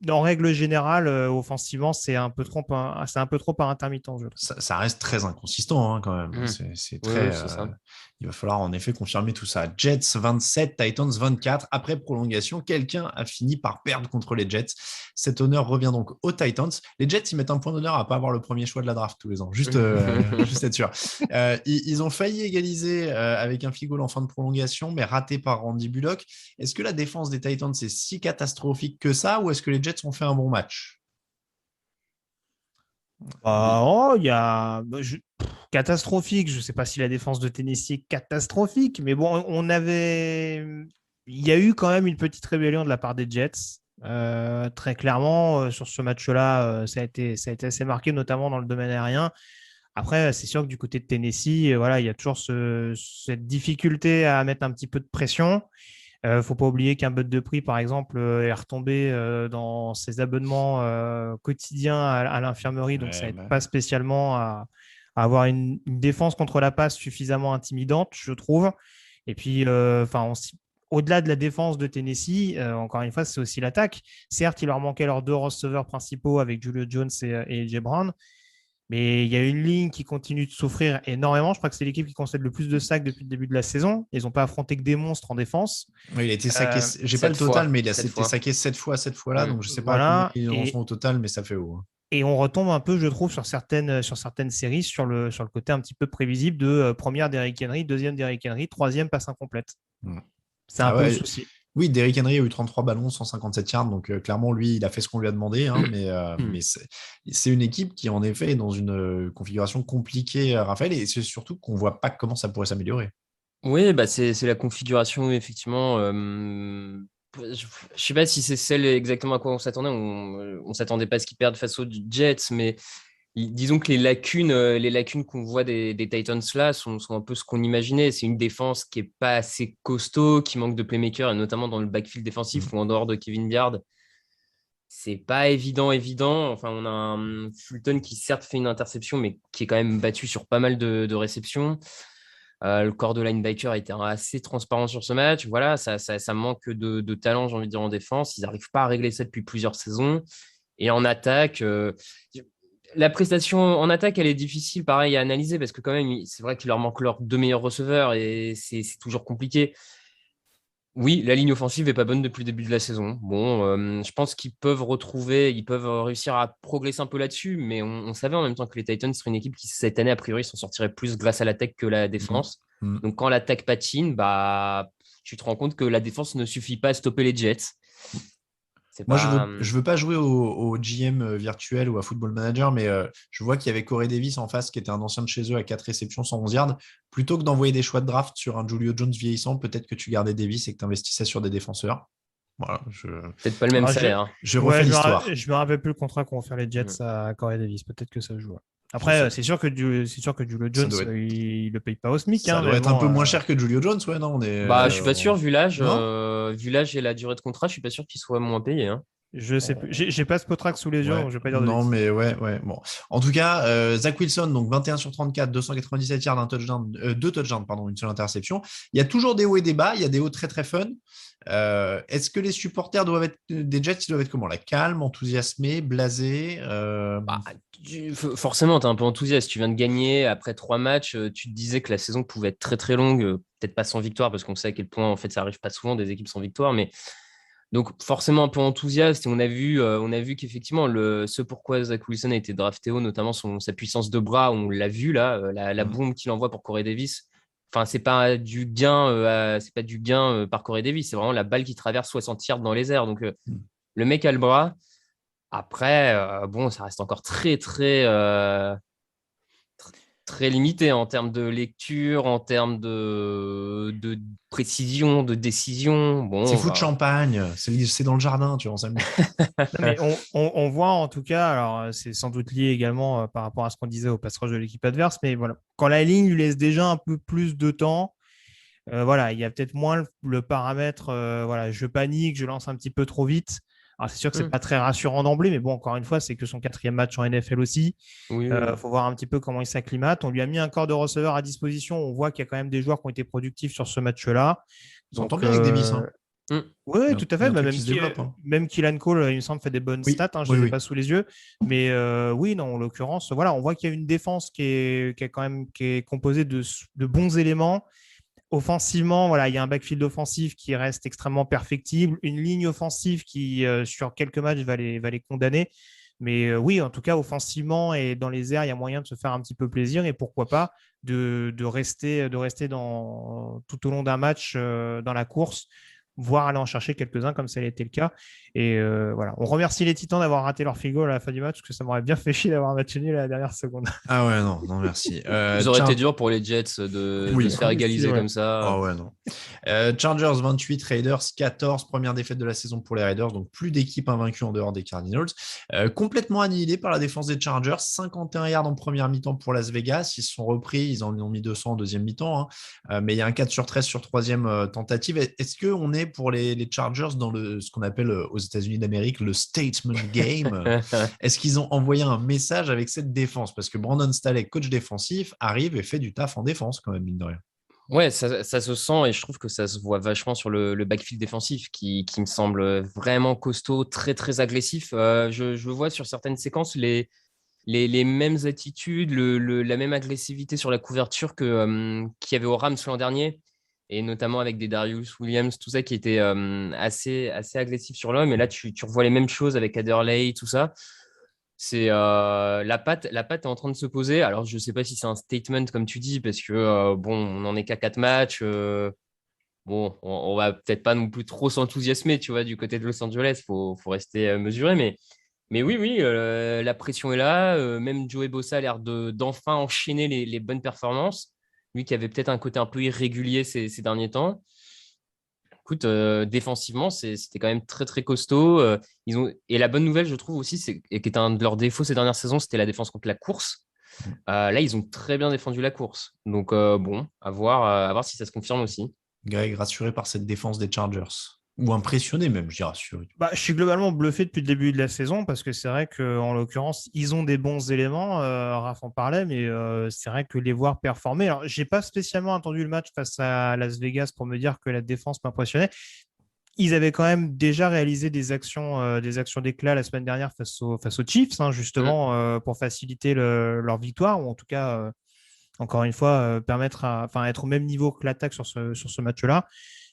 en règle générale, offensivement, c'est un peu trop par intermittent. Ça reste très inconsistant, hein, quand même. C'est très. C'est ça. Il va falloir en effet confirmer tout ça. Jets 27, Titans 24. Après prolongation, quelqu'un a fini par perdre contre les Jets. Cet honneur revient donc aux Titans. Les Jets, ils mettent un point d'honneur à ne pas avoir le premier choix de la draft tous les ans. Juste être sûr. Ils ont failli égaliser avec un field goal en fin de prolongation, mais raté par Randy Bullock. Est-ce que la défense des Titans est si catastrophique que ça ou est-ce que les Jets ont fait un bon match? Catastrophique. Je ne sais pas si la défense de Tennessee est catastrophique, mais bon, il y a eu quand même une petite rébellion de la part des Jets. Très clairement, sur ce match-là, ça a été assez marqué, notamment dans le domaine aérien. Après, c'est sûr que du côté de Tennessee, voilà, il y a toujours cette difficulté à mettre un petit peu de pression. Il ne faut pas oublier qu'un bud de prix, par exemple, est retombé dans ses abonnements quotidiens à l'infirmerie. Donc, ça n'aide pas spécialement à avoir une défense contre la passe suffisamment intimidante, je trouve. Et puis, au-delà de la défense de Tennessee, encore une fois, c'est aussi l'attaque. Certes, il leur manquait leurs 2 receveurs principaux avec Julio Jones et AJ Brown. Mais il y a une ligne qui continue de souffrir énormément. Je crois que c'est l'équipe qui concède le plus de sacs depuis le début de la saison. Ils n'ont pas affronté que des monstres en défense. Oui, il a été saqué, j'ai pas le 7 total, fois, mais il a 7 été fois. saqué 7 fois cette fois-là, donc je sais pas combien Voilà. ils en sont au total, mais ça fait haut. Et on retombe un peu, je trouve, sur certaines séries, sur le côté un petit peu prévisible de première Derrick Henry, deuxième Derrick Henry, troisième passe incomplète. Mm. C'est un Ah peu le ouais. souci. Oui, Derrick Henry a eu 33 ballons, 157 yards, donc clairement, lui, il a fait ce qu'on lui a demandé, hein, mais c'est une équipe qui, en effet, est dans une configuration compliquée, Raphaël, et c'est surtout qu'on voit pas comment ça pourrait s'améliorer. Oui, bah c'est la configuration, effectivement. Je sais pas si c'est celle exactement à quoi on s'attendait. On s'attendait pas à ce qu'ils perdent face aux Jets, mais disons que les lacunes qu'on voit des Titans là sont un peu ce qu'on imaginait. C'est une défense qui est pas assez costaud, qui manque de playmaker, et notamment dans le backfield défensif ou en dehors de Kevin Byard. C'est pas évident. Enfin, on a un Fulton qui certes fait une interception, mais qui est quand même battu sur pas mal de réceptions. Le corps de linebacker a été assez transparent sur ce match. Voilà, ça manque de talent, j'ai envie de dire, en défense. Ils n'arrivent pas à régler ça depuis plusieurs saisons. Et en attaque, la prestation en attaque, elle est difficile, pareil, à analyser parce que quand même, c'est vrai qu'il leur manque leurs deux meilleurs receveurs et c'est toujours compliqué. Oui, la ligne offensive n'est pas bonne depuis le début de la saison. Bon, je pense qu'ils peuvent réussir à progresser un peu là-dessus, mais on savait en même temps que les Titans seraient une équipe qui, cette année, a priori, s'en sortirait plus grâce à l'attaque que la défense. Mm. Donc, quand l'attaque patine, bah, tu te rends compte que la défense ne suffit pas à stopper les Jets. C'est Moi, pas. je veux pas jouer au GM virtuel ou à Football Manager, mais je vois qu'il y avait Corey Davis en face, qui était un ancien de chez eux à 4 réceptions, 111 yards. Plutôt que d'envoyer des choix de draft sur un Julio Jones vieillissant, peut-être que tu gardais Davis et que tu investissais sur des défenseurs. Voilà, Peut-être pas le même Alors, salaire. Hein. je refais l'histoire. Je me rappelle plus le contrat qu'ont fait les Jets à Corey Davis. Peut-être que ça joue. Après, c'est sûr que Julio Jones, il le paye pas au SMIC. Ça doit être un peu moins cher que Julio Jones, ouais, non, Bah, je suis pas sûr, vu l'âge Non et la durée de contrat, je suis pas sûr qu'il soit moins payé. Hein. Je sais plus. J'ai pas Spotrac sous les yeux, donc je vais pas dire de non, bêtises. mais ouais. Bon. En tout cas, Zach Wilson, donc 21 sur 34, 297 yards, deux touchdowns, pardon, une seule interception. Il y a toujours des hauts et des bas. Il y a des hauts très, très fun. Est-ce que les supporters des Jets, ils doivent être comment? La calme, enthousiasmés, blasés Bah, forcément, tu es un peu enthousiaste. Tu viens de gagner après 3 matchs. Tu te disais que la saison pouvait être très, très longue. Peut-être pas sans victoire, parce qu'on sait à quel point, en fait, ça arrive pas souvent des équipes sans victoire. Mais donc, forcément, un peu enthousiaste. Et on a vu qu'effectivement, ce pourquoi Zach Wilson a été drafté haut, notamment sa puissance de bras, on l'a vu là, la bombe qu'il envoie pour Corey Davis. Enfin, c'est pas du gain, par Corey Davis. C'est vraiment la balle qui traverse 60 yards dans les airs. Donc, le mec a le bras. Après, bon, ça reste encore très, très, très limité en termes de lecture, en termes de précision, de décision. Bon, c'est foot champagne, c'est dans le jardin, tu vois, on s'amuse. Mais on voit en tout cas, alors c'est sans doute lié également par rapport à ce qu'on disait au passage de l'équipe adverse, mais voilà, quand la ligne lui laisse déjà un peu plus de temps, voilà, il y a peut-être moins le paramètre, voilà, je panique, je lance un petit peu trop vite. Alors c'est sûr que c'est pas très rassurant d'emblée, mais bon, encore une fois, c'est que son 4e match en NFL aussi. Oui. Faut voir un petit peu comment il s'acclimate. On lui a mis un corps de receveur à disposition. On voit qu'il y a quand même des joueurs qui ont été productifs sur ce match-là. On s'entend bien avec Davis. Hein. Oui, tout à fait. Même Keelan Cole, il me semble, fait des bonnes stats. Je ne les ai pas sous les yeux. Mais oui, non, en l'occurrence, voilà, on voit qu'il y a une défense qui est composée de bons éléments. Offensivement, voilà, il y a un backfield offensif qui reste extrêmement perfectible, une ligne offensive qui, sur quelques matchs, va les condamner. Mais oui, en tout cas, offensivement et dans les airs, il y a moyen de se faire un petit peu plaisir et pourquoi pas de rester tout au long d'un match dans la course, voire aller en chercher quelques-uns comme ça a été le cas. Et voilà, on remercie les Titans d'avoir raté leur field goal à la fin du match parce que ça m'aurait bien fait chier d'avoir un match nul à la dernière seconde. Ah ouais, non, merci. Ça aurait été dur pour les Jets de se faire égaliser comme ça. Oh ouais, non. Chargers 28, Raiders 14, première défaite de la saison pour les Raiders, donc plus d'équipes invaincues en dehors des Cardinals. Complètement annihilé par la défense des Chargers, 51 yards en première mi-temps pour Las Vegas. Ils se sont repris, ils en ont mis 200 en deuxième mi-temps, hein. Mais il y a un 4 sur 13 sur troisième tentative. Est-ce qu'on est pour les Chargers dans ce qu'on appelle aux États-Unis d'Amérique le statement game? Est-ce qu'ils ont envoyé un message avec cette défense? Parce que Brandon Staley, coach défensif, arrive et fait du taf en défense quand même, mine de rien. Ouais, ça se sent et je trouve que ça se voit vachement sur le backfield défensif qui me semble vraiment costaud, très très agressif. Je vois sur certaines séquences les mêmes attitudes, la même agressivité sur la couverture qu'il y avait aux Rams l'an dernier, et notamment avec des Darius Williams, tout ça qui était assez agressif sur l'homme. Et là, tu revois les mêmes choses avec Adderley, tout ça. C'est la patte est en train de se poser. Alors, je sais pas si c'est un statement, comme tu dis, parce que bon, on n'en est qu'à 4 matchs. Bon, on va peut-être pas non plus trop s'enthousiasmer, tu vois, du côté de Los Angeles. Faut rester mesuré, mais oui, oui, la pression est là. Même Joey Bosa a l'air d'enfin enchaîner les bonnes performances. Lui qui avait peut-être un côté un peu irrégulier ces derniers temps. Écoute, défensivement, c'était quand même très, très costaud. Et la bonne nouvelle, je trouve aussi, et qui était un de leurs défauts ces dernières saisons, c'était la défense contre la course. Là, ils ont très bien défendu la course. Donc, bon, à voir si ça se confirme aussi. Greg, rassuré par cette défense des Chargers. Ou impressionné même, je dis rassuré. Bah, je suis globalement bluffé depuis le début de la saison parce que c'est vrai qu'en l'occurrence, ils ont des bons éléments. Raph en parlait, mais c'est vrai que les voir performer. Alors, j'ai pas spécialement attendu le match face à Las Vegas pour me dire que la défense m'impressionnait. Ils avaient quand même déjà réalisé des actions d'éclat la semaine dernière face aux Chiefs, hein, justement, pour faciliter leur victoire, ou en tout cas, encore une fois, être au même niveau que l'attaque sur ce match-là.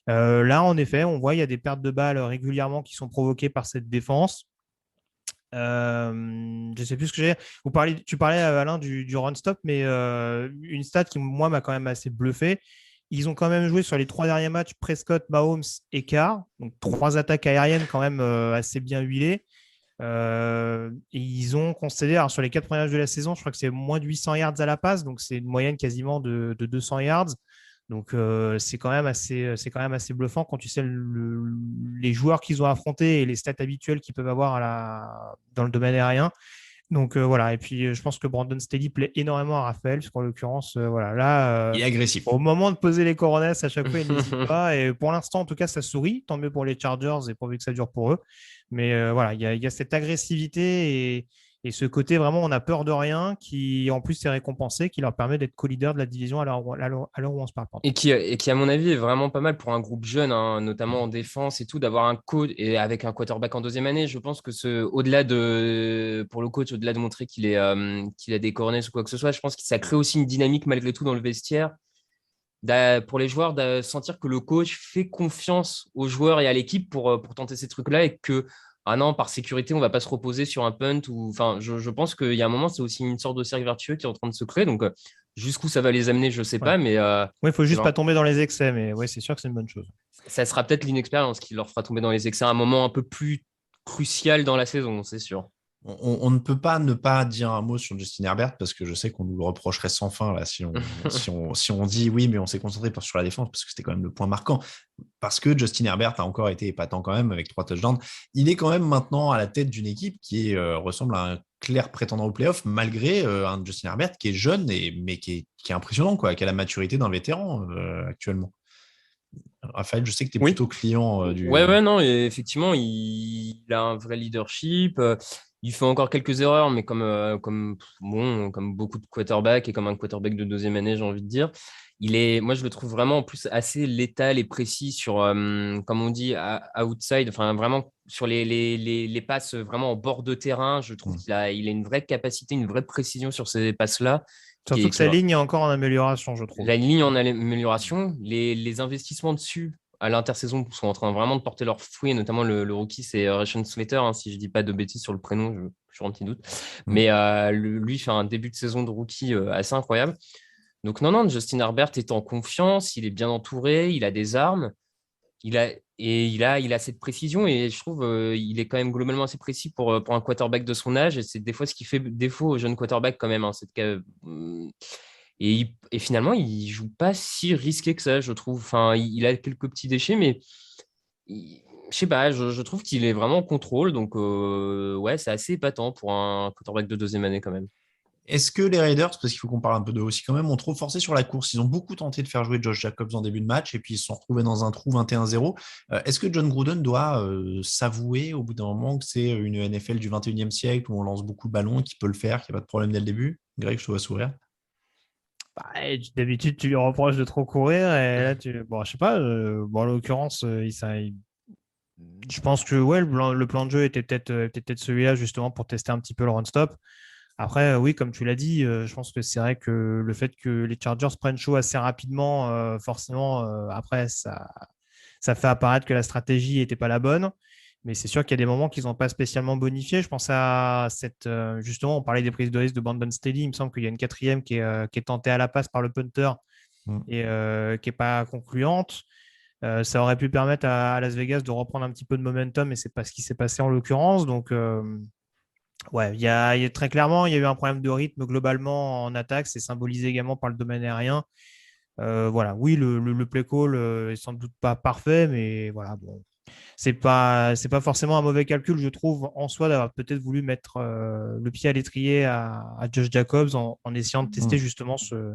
Là, en effet, on voit il y a des pertes de balles régulièrement qui sont provoquées par cette défense. Je ne sais plus ce que j'ai. Tu parlais, Alain, du run-stop, mais une stat qui, moi, m'a quand même assez bluffé. Ils ont quand même joué sur les 3 derniers matchs Prescott, Mahomes et Carr. Donc 3 attaques aériennes quand même assez bien huilées. Et ils ont concédé, alors sur les 4 premiers matchs de la saison, je crois que c'est moins de 800 yards à la passe. Donc c'est une moyenne quasiment de 200 yards. Donc c'est quand même assez bluffant quand tu sais les joueurs qu'ils ont affrontés et les stats habituelles qu'ils peuvent avoir dans le domaine aérien. Donc voilà, et puis je pense que Brandon Staley plaît énormément à Raphaël, parce qu'en l'occurrence, voilà, là, Il est agressif. au moment de poser les coronets, à chaque fois, il n'hésite pas. Et pour l'instant, en tout cas, ça sourit. Tant mieux pour les Chargers et pourvu que ça dure pour eux. Mais voilà, il y a cette agressivité et ce côté vraiment, on a peur de rien, qui en plus est récompensé, qui leur permet d'être co-leader de la division à l'heure où on se parle. Et qui, à mon avis, est vraiment pas mal pour un groupe jeune, hein, notamment en défense et tout, d'avoir un coach et avec un quarterback en deuxième année. Je pense que pour le coach, au-delà de montrer qu'il a des coronets ou quoi que ce soit, je pense que ça crée aussi une dynamique malgré tout dans le vestiaire. Pour les joueurs, de sentir que le coach fait confiance aux joueurs et à l'équipe pour tenter ces trucs-là et que, ah non, par sécurité, on ne va pas se reposer sur un punt. Enfin, je pense qu'il y a un moment, c'est aussi une sorte de cercle vertueux qui est en train de se créer. Donc, jusqu'où ça va les amener, je ne sais pas. Mais il ne faut juste pas tomber dans les excès. Mais oui, c'est sûr que c'est une bonne chose. ça sera peut-être l'inexpérience qui leur fera tomber dans les excès à un moment un peu plus crucial dans la saison, c'est sûr. On ne peut pas ne pas dire un mot sur Justin Herbert parce que je sais qu'on nous le reprocherait sans fin là, si on dit oui, mais on s'est concentré sur la défense parce que c'était quand même le point marquant. Parce que Justin Herbert a encore été épatant quand même avec 3 touchdowns. Il est quand même maintenant à la tête d'une équipe qui ressemble à un clair prétendant au playoff malgré un Justin Herbert qui est jeune mais qui est impressionnant, quoi, qui a la maturité d'un vétéran actuellement. Raphaël, je sais que tu es plutôt client du. Ouais, non, et effectivement, il a un vrai leadership. Il fait encore quelques erreurs, mais comme beaucoup de quarterbacks et comme un quarterback de deuxième année, j'ai envie de dire. Moi, je le trouve vraiment en plus assez létal et précis sur, comme on dit, outside, enfin vraiment sur les passes vraiment en bord de terrain. Je trouve qu'il a une vraie capacité, une vraie précision sur ces passes-là. Surtout que sa ligne est encore en amélioration, je trouve. La ligne en amélioration, les investissements dessus à l'intersaison sont en train vraiment de porter leurs fruits, et notamment le rookie, c'est Rashawn Slater, hein, si je ne dis pas de bêtises sur le prénom, je suis un petit doute. Mais lui fait un début de saison de rookie assez incroyable. Donc non, Justin Herbert est en confiance, il est bien entouré, il a des armes, il a cette précision et je trouve il est quand même globalement assez précis pour un quarterback de son âge et c'est des fois ce qui fait défaut aux jeunes quarterbacks quand même. Hein, et finalement, il joue pas si risqué que ça, je trouve. Enfin, il a quelques petits déchets, mais je sais pas, je trouve qu'il est vraiment en contrôle. Donc, ouais, c'est assez épatant pour un quarterback de deuxième année quand même. Est-ce que les Raiders, parce qu'il faut qu'on parle un peu d'eux aussi quand même, ont trop forcé sur la course? Ils ont beaucoup tenté de faire jouer Josh Jacobs en début de match et puis ils se sont retrouvés dans un trou 21-0. Est-ce que John Gruden doit s'avouer au bout d'un moment que c'est une NFL du 21e siècle où on lance beaucoup de ballons, qu'il peut le faire, qu'il n'y a pas de problème dès le début? Greg, je te vois sourire. D'habitude, tu lui reproches de trop courir et là, je sais pas. En l'occurrence, je pense que ouais, le plan de jeu était peut-être celui-là justement pour tester un petit peu le run-stop. Après, oui, comme tu l'as dit, je pense que c'est vrai que le fait que les Chargers prennent chaud assez rapidement, forcément, après, ça fait apparaître que la stratégie n'était pas la bonne. Mais c'est sûr qu'il y a des moments qu'ils n'ont pas spécialement bonifié. Je pense à justement, on parlait des prises de risque de Brandon Staley. Il me semble qu'il y a une quatrième qui est tentée à la passe par le punter Mm. et qui n'est pas concluante. Ça aurait pu permettre à Las Vegas de reprendre un petit peu de momentum, mais c'est pas ce qui s'est passé en l'occurrence. Donc, ouais, très clairement, il y a eu un problème de rythme globalement en attaque. C'est symbolisé également par le domaine aérien. Voilà, oui, le play call est sans doute pas parfait, mais voilà, bon, c'est pas forcément un mauvais calcul, je trouve, en soi, d'avoir peut-être voulu mettre le pied à l'étrier à Josh Jacobs en essayant de tester justement ce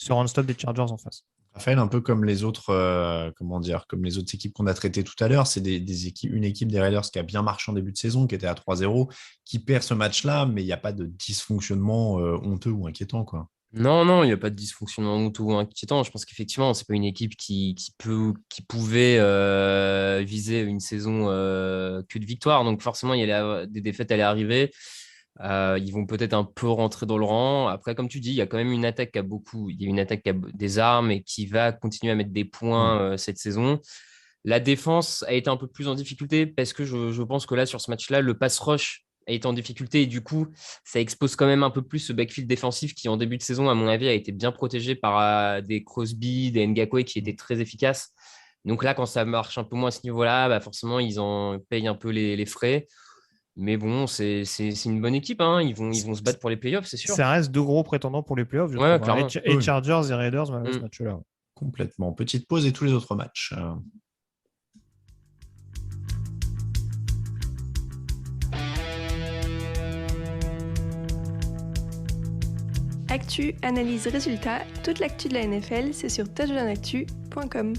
run-stop des Chargers en face. Raphaël, un peu comme les autres, comment dire, comme les autres équipes qu'on a traitées tout à l'heure, c'est une équipe des Raiders qui a bien marché en début de saison, qui était à 3-0, qui perd ce match-là, mais il n'y a pas de dysfonctionnement honteux ou inquiétant, quoi. Non, non, il n'y a pas de dysfonctionnement ou inquiétant. Je pense qu'effectivement, c'est pas une équipe qui pouvait viser une saison que de victoire. Donc forcément, des défaites allaient arriver. Ils vont peut-être un peu rentrer dans le rang. Après, comme tu dis, il y a quand même une attaque il y a une attaque qui a des armes et qui va continuer à mettre des points cette saison. La défense a été un peu plus en difficulté parce que je pense que là, sur ce match-là, le pass rush a été en difficulté et du coup, ça expose quand même un peu plus ce backfield défensif qui, en début de saison, à mon avis, a été bien protégé par des Crosby, des Ngakoue qui étaient très efficaces. Donc là, quand ça marche un peu moins à ce niveau-là, bah forcément, ils en payent un peu les frais. Mais bon, c'est une bonne équipe, hein. Ils vont se battre pour les playoffs, c'est sûr. Ça reste deux gros prétendants pour les playoffs, je Ouais, trouve, hein. clairement. Et Oui. Chargers et Raiders, malgré ce match-là. Complètement. Petite pause et tous les autres matchs. Actu, analyse, résultat, toute l'actu de la NFL, c'est sur touchdownactu.com.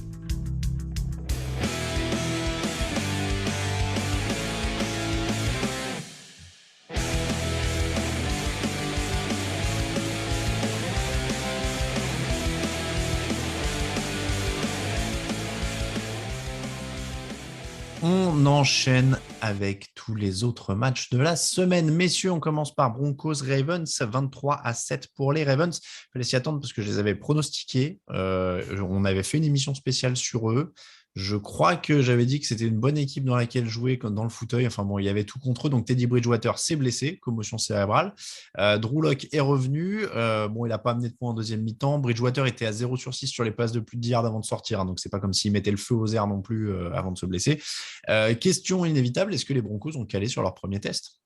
On enchaîne avec tous les autres matchs de la semaine. Messieurs, on commence par Broncos-Ravens, 23-7 pour les Ravens. Il fallait s'y attendre parce que je les avais pronostiqués. On avait fait une émission spéciale sur eux. Je crois que j'avais dit que c'était une bonne équipe dans laquelle jouer dans le fauteuil. Enfin bon, il y avait tout contre eux. Donc Teddy Bridgewater s'est blessé, commotion cérébrale. Drew Lock est revenu. Bon, il n'a pas amené de points en deuxième mi-temps. Bridgewater était à 0/6 sur les passes de plus de 10 yards avant de sortir. Donc c'est pas comme s'il mettait le feu aux airs non plus avant de se blesser. Question inévitable, est-ce que les Broncos ont calé sur leur premier test?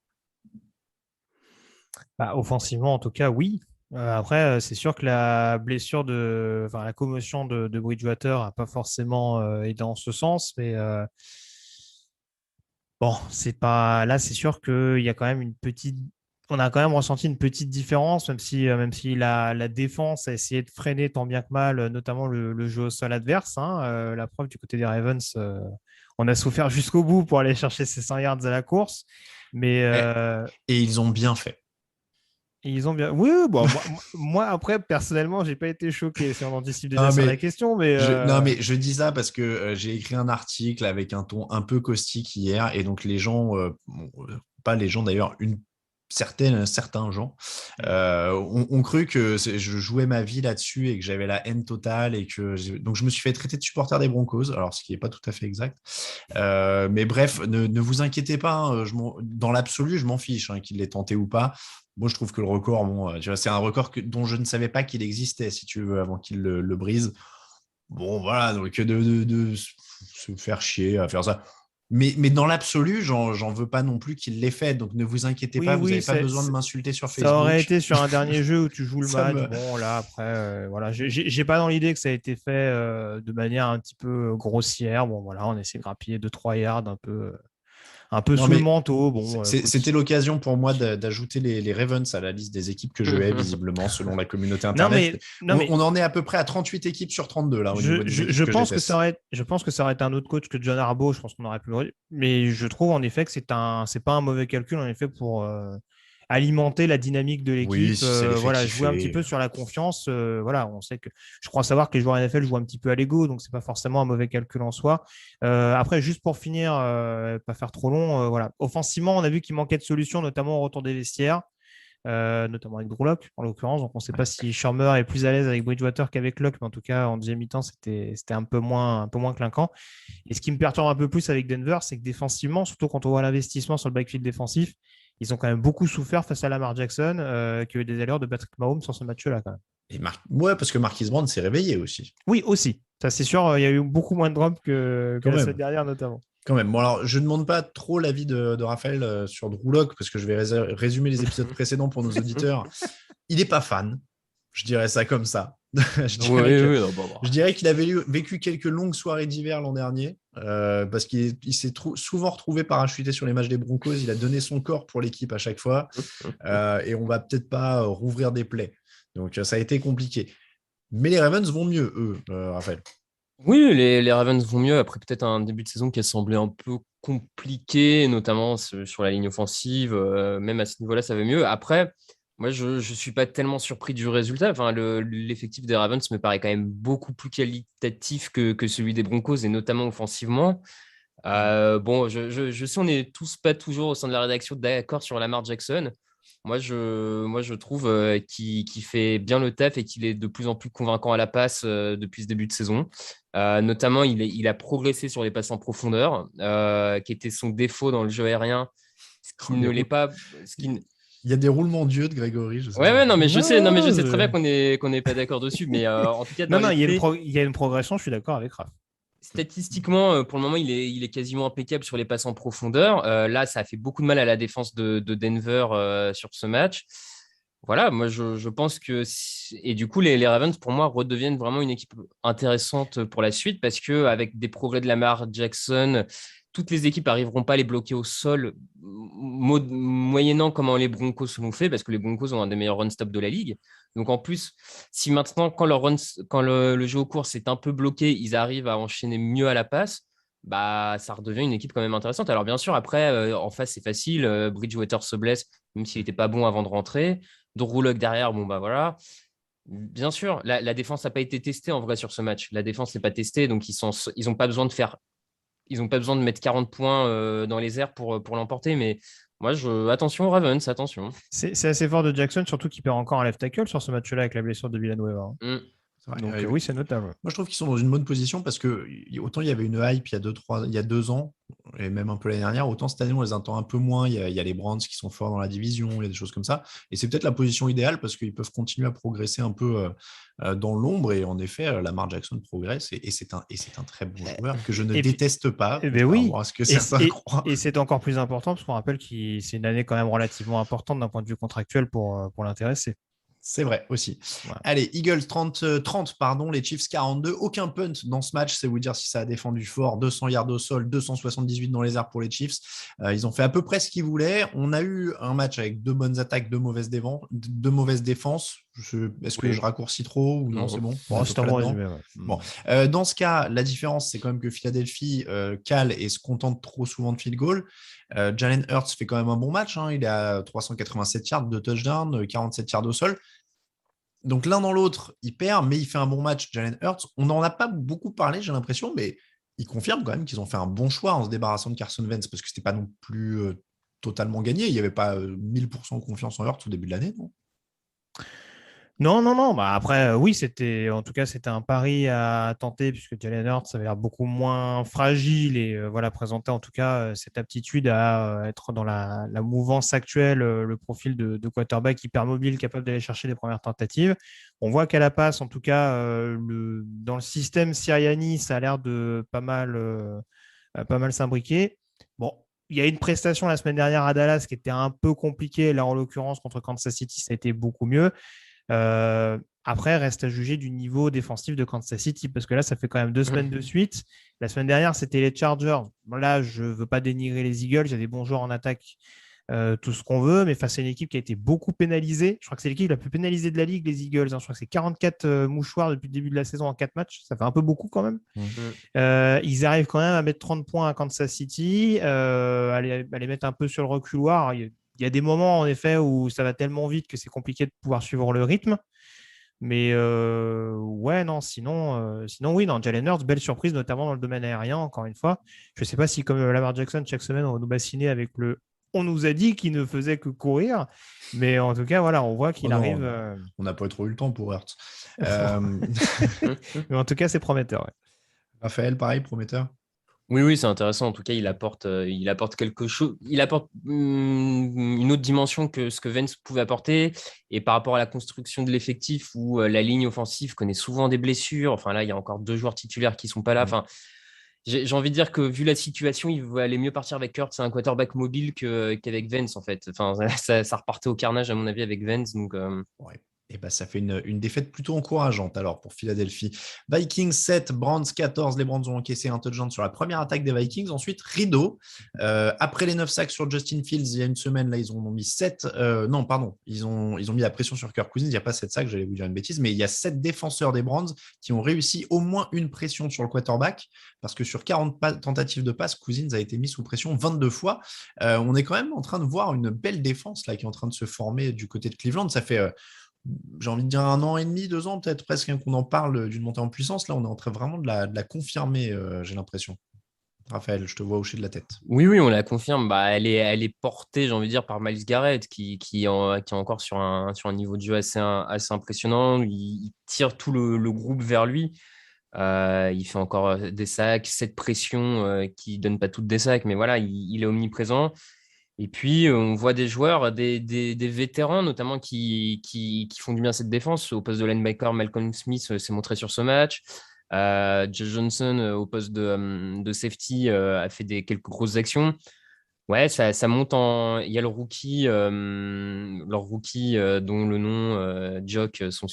Bah, offensivement, en tout cas, oui. Après, c'est sûr que la la commotion de Bridgewater n'a pas forcément aidé en ce sens, mais bon, c'est pas. Là, c'est sûr qu'il y a quand même on a quand même ressenti une petite différence, même si la défense a essayé de freiner tant bien que mal, notamment le jeu au sol adverse, hein. La preuve du côté des Ravens, on a souffert jusqu'au bout pour aller chercher ces 100 yards à la course, mais Et ils ont bien fait. ils ont bien. Oui, bon, moi, après, personnellement, j'ai pas été choqué si on anticipe déjà Non, sur mais la question, mais Non, mais je dis ça parce que j'ai écrit un article avec un ton un peu caustique hier, et donc les gens, pas les gens d'ailleurs, certains gens ont cru que je jouais ma vie là-dessus et que j'avais la haine totale donc je me suis fait traiter de supporter des Broncos, alors ce qui n'est pas tout à fait exact. Mais bref, ne vous inquiétez pas, hein, dans l'absolu, je m'en fiche qu'il l'ait tenté ou pas. Moi, je trouve que le record, bon, tu vois, c'est un record dont je ne savais pas qu'il existait, si tu veux, avant qu'il le brise. Bon, voilà, donc de se faire chier à faire ça. Mais dans l'absolu, j'en veux pas non plus qu'il l'ait fait. Donc ne vous inquiétez pas, vous n'avez pas besoin de m'insulter sur Facebook. Ça aurait été sur un dernier jeu où tu joues le Ça match. me- Bon, là, après, voilà, j'ai pas dans l'idée que ça a été fait de manière un petit peu grossière. Bon, voilà, on essaie de grappiller 2-3 yards un peu Non, sous le mais manteau. Bon, écoute. C'était l'occasion pour moi d'ajouter les Ravens à la liste des équipes que je hais, visiblement, selon la communauté Non, Internet. mais On en est à peu près à 38 équipes sur 32, là, au niveau des équipes je que pense je que déteste. je pense que ça aurait été un autre coach que John Harbaugh. Je pense qu'on aurait pu mais je trouve en effet que c'est pas un mauvais calcul en effet pour alimenter la dynamique de Oui, l'équipe. si ça les fait Voilà, jouer un petit kiffer. peu sur la confiance. Voilà, on sait que je crois savoir que les joueurs NFL jouent un petit peu à l'ego, donc c'est pas forcément un mauvais calcul en soi. Après, juste pour finir, pas faire trop long. Voilà, offensivement, on a vu qu'il manquait de solutions, notamment au retour des vestiaires. notamment avec Drew Lock en l'occurrence. Donc on ne sait pas si Shurmur est plus à l'aise avec Bridgewater qu'avec Lock, mais en tout cas en deuxième mi-temps c'était un peu moins clinquant. Et ce qui me perturbe un peu plus avec Denver, c'est que défensivement, surtout quand on voit l'investissement sur le backfield défensif, ils ont quand même beaucoup souffert face à Lamar Jackson, qui a eu des allures de Patrick Mahomes sur ce match-là quand même. Ouais, parce que Marquise Brown s'est réveillé aussi. Oui, aussi. Ça, c'est sûr, il y a eu beaucoup moins de drops que la semaine dernière, notamment. Quand même. Bon, alors, je ne demande pas trop l'avis de Raphaël sur Drew Lock, parce que je vais résumer les épisodes précédents pour nos auditeurs. Il n'est pas fan. Je dirais ça comme ça. Je dirais qu'il avait vécu quelques longues soirées d'hiver l'an dernier, parce qu'il s'est souvent retrouvé parachuté sur les matchs des Broncos. Il a donné son corps pour l'équipe à chaque fois, et on va peut-être pas rouvrir des plaies. Donc, ça a été compliqué. Mais les Ravens vont mieux, eux, Raphaël. Oui, les Ravens vont mieux après peut-être un début de saison qui a semblé un peu compliqué, notamment sur la ligne offensive. Même à ce niveau-là, ça va mieux. Après, moi, je ne suis pas tellement surpris du résultat. Enfin, l'effectif des Ravens me paraît quand même beaucoup plus qualitatif que celui des Broncos, et notamment offensivement. Bon, je sais, on n'est tous pas toujours au sein de la rédaction d'accord sur Lamar Jackson. Moi, je trouve qu'il fait bien le taf et qu'il est de plus en plus convaincant à la passe depuis ce début de saison. Notamment, il a progressé sur les passes en profondeur, qui était son défaut dans le jeu aérien, ce qui ne l'est pas. Il y a des roulements d'yeux de Grégory. Ouais, non, mais je sais très bien qu'on n'est pas d'accord dessus. Mais en tout cas, il y a une progression, je suis d'accord avec Raph. Statistiquement, pour le moment, il est quasiment impeccable sur les passes en profondeur. Là, ça a fait beaucoup de mal à la défense de Denver sur ce match. Voilà, moi, je pense que... Et du coup, les Ravens, pour moi, redeviennent vraiment une équipe intéressante pour la suite, parce qu'avec des progrès de Lamar Jackson, toutes les équipes n'arriveront pas à les bloquer au sol, moyennant comment les Broncos l'ont fait, parce que les Broncos ont un des meilleurs run-stop de la ligue. Donc en plus, si maintenant, quand le jeu au cours s'est un peu bloqué, ils arrivent à enchaîner mieux à la passe, bah, ça redevient une équipe quand même intéressante. Alors bien sûr, après, en face, c'est facile. Bridgewater se blesse, même s'il n'était pas bon avant de rentrer. Drew Lock derrière, bon bah voilà. Bien sûr, la défense n'a pas été testée en vrai sur ce match. La défense n'est pas testée, donc ils n'ont pas besoin de mettre 40 points dans les airs pour l'emporter. Mais moi, attention aux Ravens, attention. C'est assez fort de Jackson, surtout qu'il perd encore un left tackle sur ce match-là avec la blessure de Villanueva. Donc oui, c'est notable. Moi, je trouve qu'ils sont dans une bonne position parce que autant il y avait une hype il y a 2 ans, et même un peu l'année dernière, autant cette année, on les entend un peu moins. Il y a les Browns qui sont forts dans la division, il y a des choses comme ça. Et c'est peut-être la position idéale parce qu'ils peuvent continuer à progresser un peu dans l'ombre. Et en effet, Lamar Jackson progresse et c'est un très bon joueur que je ne déteste pas. Oui, à ce que certains croient. Et c'est encore plus important parce qu'on rappelle que c'est une année quand même relativement importante d'un point de vue contractuel pour l'intéresser. C'est vrai aussi. Ouais. Allez, Eagles 30, les Chiefs 42. Aucun punt dans ce match, c'est vous dire si ça a défendu fort. 200 yards au sol, 278 dans les airs pour les Chiefs. Ils ont fait à peu près ce qu'ils voulaient. On a eu un match avec 2 bonnes attaques, 2 mauvaises défenses. Est-ce que je raccourcis trop ou non, c'est bon, c'est un bon résumé. Bon. Dans ce cas, la différence, c'est quand même que Philadelphie cale et se contente trop souvent de field goal. Jalen Hurts fait quand même un bon match. Il est à 387 yards de touchdown, 47 yards au sol. Donc l'un dans l'autre, il perd, mais il fait un bon match, Jalen Hurts. On n'en a pas beaucoup parlé, j'ai l'impression, mais il confirme quand même qu'ils ont fait un bon choix en se débarrassant de Carson Wentz, parce que ce n'était pas non plus totalement gagné. Il n'y avait pas 1000% confiance en Hurts au début de l'année, non ? Non. Bah après, oui, c'était un pari à tenter puisque Jalen Hurts avait l'air beaucoup moins fragile et présentait en tout cas cette aptitude à être dans la mouvance actuelle, le profil de quarterback hyper mobile, capable d'aller chercher les premières tentatives. On voit qu'à la passe, en tout cas, dans le système Sirianni, ça a l'air de pas mal s'imbriquer. Bon. Il y a une prestation la semaine dernière à Dallas qui était un peu compliquée. Là, en l'occurrence, contre Kansas City, ça a été beaucoup mieux. Après, reste à juger du niveau défensif de Kansas City parce que là, ça fait quand même 2 semaines de suite. La semaine dernière, c'était les Chargers. Bon, là, je ne veux pas dénigrer les Eagles. Il y a des bons joueurs en attaque, tout ce qu'on veut, mais face à une équipe qui a été beaucoup pénalisée. Je crois que c'est l'équipe la plus pénalisée de la ligue, les Eagles. Je crois que c'est 44 mouchoirs depuis le début de la saison en 4 matchs. Ça fait un peu beaucoup quand même. Ils arrivent quand même à mettre 30 points à Kansas City, à les mettre un peu sur le reculoir. Il y a des moments, en effet, où ça va tellement vite que c'est compliqué de pouvoir suivre le rythme. Mais sinon, oui, Jalen Hurts, belle surprise, notamment dans le domaine aérien, encore une fois. Je ne sais pas si, comme Lamar Jackson, chaque semaine, on va nous bassiner avec le on nous a dit qu'il ne faisait que courir. Mais en tout cas, voilà, on voit qu'il Oh non, arrive. On n'a pas trop eu le temps pour Hurts. Mais en tout cas, c'est prometteur. Ouais. Raphaël, pareil, prometteur. Oui, c'est intéressant. En tout cas, il apporte quelque chose. Il apporte une autre dimension que ce que Vance pouvait apporter. Et par rapport à la construction de l'effectif, où la ligne offensive connaît souvent des blessures. Enfin, là, il y a encore 2 joueurs titulaires qui sont pas là. Enfin, j'ai envie de dire que vu la situation, il va aller mieux partir avec Kurt. C'est un quarterback mobile qu'avec Vance, en fait. Enfin, ça repartait au carnage, à mon avis, avec Vance. Donc, Ouais. Et ben, ça fait une défaite plutôt encourageante alors pour Philadelphie. Vikings 7, Browns 14. Les Browns ont encaissé un touchdown sur la première attaque des Vikings. Ensuite, rideau. Après les 9 sacs sur Justin Fields, il y a une semaine, là, ils ont mis 7. Non, pardon. Ils ont mis la pression sur Kirk Cousins. Il n'y a pas 7 sacs, j'allais vous dire une bêtise, mais il y a 7 défenseurs des Browns qui ont réussi au moins une pression sur le quarterback parce que sur 40 tentatives de passe, Cousins a été mis sous pression 22 fois. On est quand même en train de voir une belle défense là qui est en train de se former du côté de Cleveland. Ça fait j'ai envie de dire 1 an et demi, 2 ans peut-être presque qu'on en parle d'une montée en puissance. Là, on est en train vraiment de la confirmer, j'ai l'impression. Raphaël, je te vois hocher de la tête. oui, on la confirme. Bah, elle est portée, j'ai envie de dire, par Myles Garrett, qui est encore sur un niveau de jeu assez impressionnant. Il tire tout le groupe vers lui. Il fait encore des sacs, cette pression qui ne donne pas toutes des sacs, mais voilà, il est omniprésent. Et puis, on voit des joueurs, des vétérans notamment qui font du bien à cette défense. Au poste de linebacker, Malcolm Smith s'est montré sur ce match. Josh Johnson, au poste de safety, a fait quelques grosses actions. Ouais, ça monte en. Il y a leur rookie dont le nom, Jock, son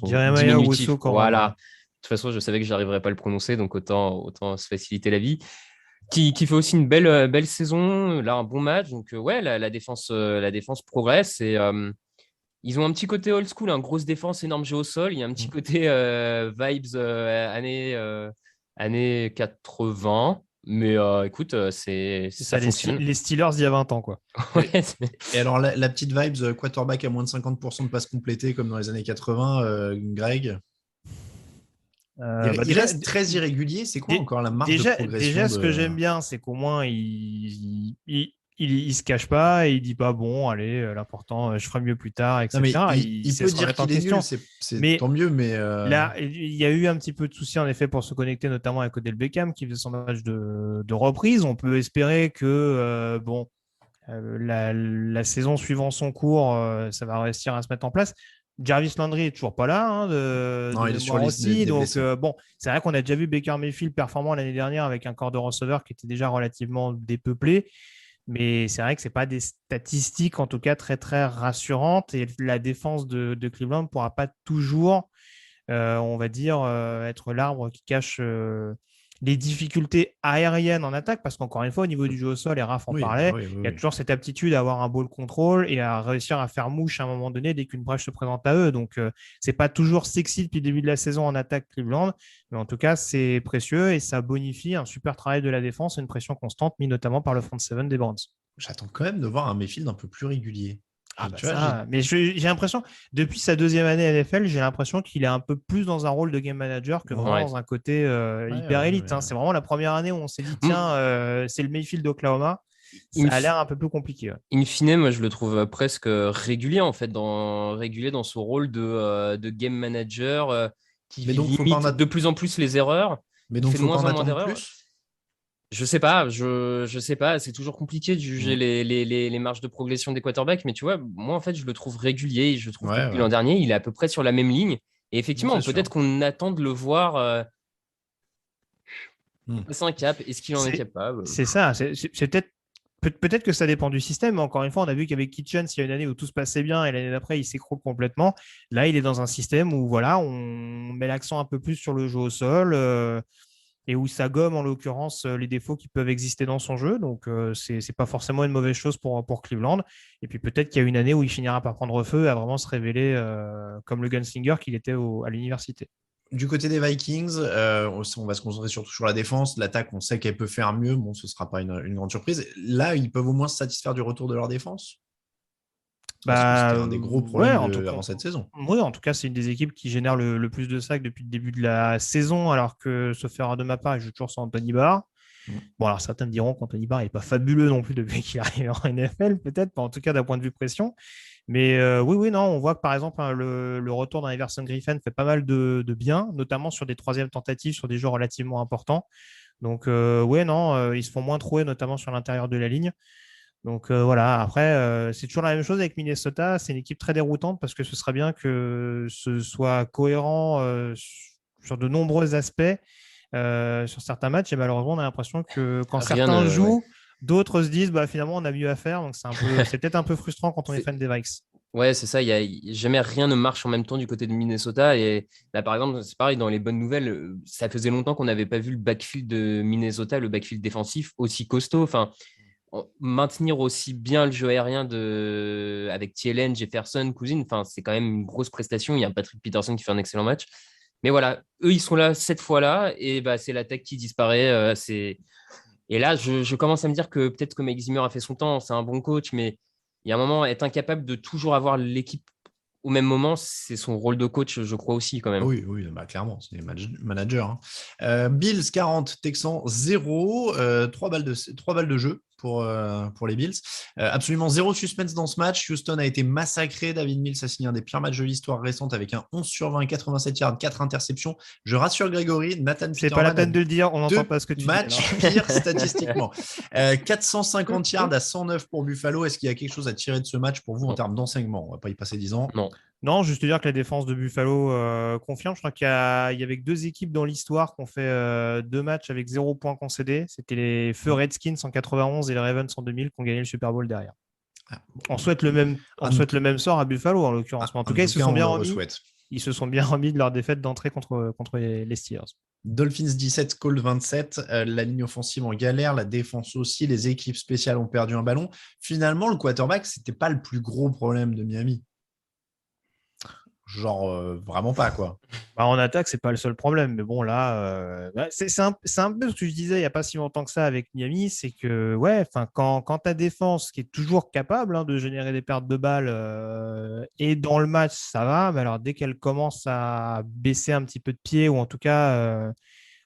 Jeremiah diminutif. Owusu-Koramoah. Voilà. De toute façon, je savais que je n'arriverais pas à le prononcer, donc autant se faciliter la vie. Qui fait aussi une belle saison, là un bon match. Donc ouais, la défense progresse et ils ont un petit côté old school, grosse défense, énorme jeu au sol. Il y a un petit côté vibes années 80. Mais écoute, ça fonctionne. Les Steelers il y a 20 ans, quoi. Ouais, Et alors, la petite vibes, quarterback à moins de 50% de passes complétées comme dans les années 80, Greg il reste très irrégulier. C'est quoi encore la marge de progression Déjà, ce que j'aime bien, c'est qu'au moins, il se cache pas et il dit pas bon, allez, l'important, je ferai mieux plus tard, etc. Non, mais il peut dire qu'il est nul, c'est tant mieux, mais là, il y a eu un petit peu de soucis en effet pour se connecter, notamment avec Odell Beckham qui faisait son match de reprise. On peut espérer que la saison suivant son cours, ça va réussir à se mettre en place. Jarvis Landry est toujours pas là, il est sur la liste des donc blessés. bon, c'est vrai qu'on a déjà vu Baker Mayfield performant l'année dernière avec un corps de receveur qui était déjà relativement dépeuplé, mais c'est vrai que c'est pas des statistiques en tout cas très très rassurantes et la défense de Cleveland ne pourra pas toujours, on va dire, être l'arbre qui cache les difficultés aériennes en attaque, parce qu'encore une fois, au niveau du jeu au sol, et Raph en parlait, il y a toujours cette aptitude à avoir un ball control et à réussir à faire mouche à un moment donné dès qu'une brèche se présente à eux. Donc, c'est pas toujours sexy depuis le début de la saison en attaque Cleveland, mais en tout cas, c'est précieux et ça bonifie un super travail de la défense et une pression constante, mis notamment par le front seven des Browns. J'attends quand même de voir un Mayfield un peu plus régulier. Mais j'ai l'impression, depuis sa 2e année NFL, j'ai l'impression qu'il est un peu plus dans un rôle de game manager que vraiment dans un côté hyper élite. C'est vraiment la première année où on s'est dit, tiens, c'est le Mayfield d'Oklahoma. Ça a l'air un peu plus compliqué. Ouais. In fine, moi, je le trouve presque régulier, en fait, régulier dans son rôle de game manager qui limite de plus en plus les erreurs. Mais donc, il faut pas en attendre plus. Je sais pas, c'est toujours compliqué de juger les marges de progression des quarterbacks, mais tu vois, moi en fait, je le trouve régulier, je trouve que depuis l'an dernier, il est à peu près sur la même ligne. Et effectivement, peut-être qu'on attend de le voir passer un cap. Est-ce qu'il en est capable? C'est ça, c'est peut-être que ça dépend du système, mais encore une fois, on a vu qu'avec Kitchens, il y a une année où tout se passait bien et l'année d'après, il s'écroule complètement. Là, il est dans un système où voilà, on met l'accent un peu plus sur le jeu au sol. Et où ça gomme en l'occurrence les défauts qui peuvent exister dans son jeu. Donc, c'est pas forcément une mauvaise chose pour Cleveland. Et puis peut-être qu'il y a une année où il finira par prendre feu et à vraiment se révéler comme le gunslinger qu'il était à l'université. Du côté des Vikings, on va se concentrer surtout sur la défense. L'attaque, on sait qu'elle peut faire mieux. Bon, ce ne sera pas une grande surprise. Là, ils peuvent au moins se satisfaire du retour de leur défense. C'était un des gros problèmes avant cette saison. Oui, en tout cas, c'est une des équipes qui génère le plus de sacs depuis le début de la saison, alors que, sauf erreur de ma part, il joue toujours sans Anthony Barr. Bon, alors certains me diront qu'Anthony Barr n'est pas fabuleux non plus depuis qu'il arrive en NFL, peut-être, pas en tout cas d'un point de vue pression. Mais oui, non, on voit que par exemple, hein, le retour d'un Everson Griffin fait pas mal de bien, notamment sur des troisièmes tentatives, sur des jeux relativement importants. Donc, oui, non, ils se font moins trouver, notamment sur l'intérieur de la ligne. Donc voilà, après, c'est toujours la même chose avec Minnesota. C'est une équipe très déroutante parce que ce serait bien que ce soit cohérent sur de nombreux aspects sur certains matchs. Et malheureusement, on a l'impression que quand certains jouent, d'autres se disent bah, finalement, on a mieux à faire. Donc c'est peut-être un peu frustrant quand on est fan des Vikes. Ouais, c'est ça. Jamais rien ne marche en même temps du côté de Minnesota. Et là, par exemple, c'est pareil, dans les bonnes nouvelles, ça faisait longtemps qu'on n'avait pas vu le backfield de Minnesota, le backfield défensif aussi costaud. Enfin, maintenir aussi bien le jeu aérien avec Thielen, Jefferson, Cousine, enfin, c'est quand même une grosse prestation. Il y a Patrick Peterson qui fait un excellent match. Mais voilà, eux, ils sont là cette fois-là et bah, c'est l'attaque qui disparaît. Et là, je commence à me dire que peut-être que Mike Zimmer a fait son temps, c'est un bon coach, mais il y a un moment, être incapable de toujours avoir l'équipe au même moment, c'est son rôle de coach, je crois aussi quand même. Oui, bah, clairement, c'est des managers. Bills 40, Texans 0, 3 balles de jeu pour les Bills. Absolument zéro suspense dans ce match. Houston a été massacré. David Mills a signé un des pires matchs de l'histoire récente avec un 11 sur 20, 87 yards, 4 interceptions. Je rassure Grégory, Nathan Peterman. C'est pas la peine de le dire, on n'entend pas ce que tu dis. Match pire statistiquement. 450 yards à 109 pour Buffalo. Est-ce qu'il y a quelque chose à tirer de ce match pour vous en termes d'enseignement? On va pas y passer 10 ans. Non, juste dire que la défense de Buffalo confirme. Je crois qu'il y avait que 2 équipes dans l'histoire qui ont fait 2 matchs avec 0 points concédés. C'était les Feux Redskins en 91 et les Ravens en 2000 qui ont gagné le Super Bowl derrière. On souhaite le même sort à Buffalo en l'occurrence. Mais en tout cas, ils se sont bien remis de leur défaite d'entrée contre les Steelers. Dolphins 17, Colts 27. La ligne offensive en galère, la défense aussi. Les équipes spéciales ont perdu un ballon. Finalement, le quarterback, c'était pas le plus gros problème de Miami. Genre, vraiment pas, quoi. Bah, en attaque, c'est pas le seul problème. Mais bon, là, c'est un peu ce que je disais il n'y a pas si longtemps que ça avec Miami. C'est que, ouais, quand ta défense, qui est toujours capable de générer des pertes de balles, et dans le match, ça va. Mais alors, dès qu'elle commence à baisser un petit peu de pied, ou en tout cas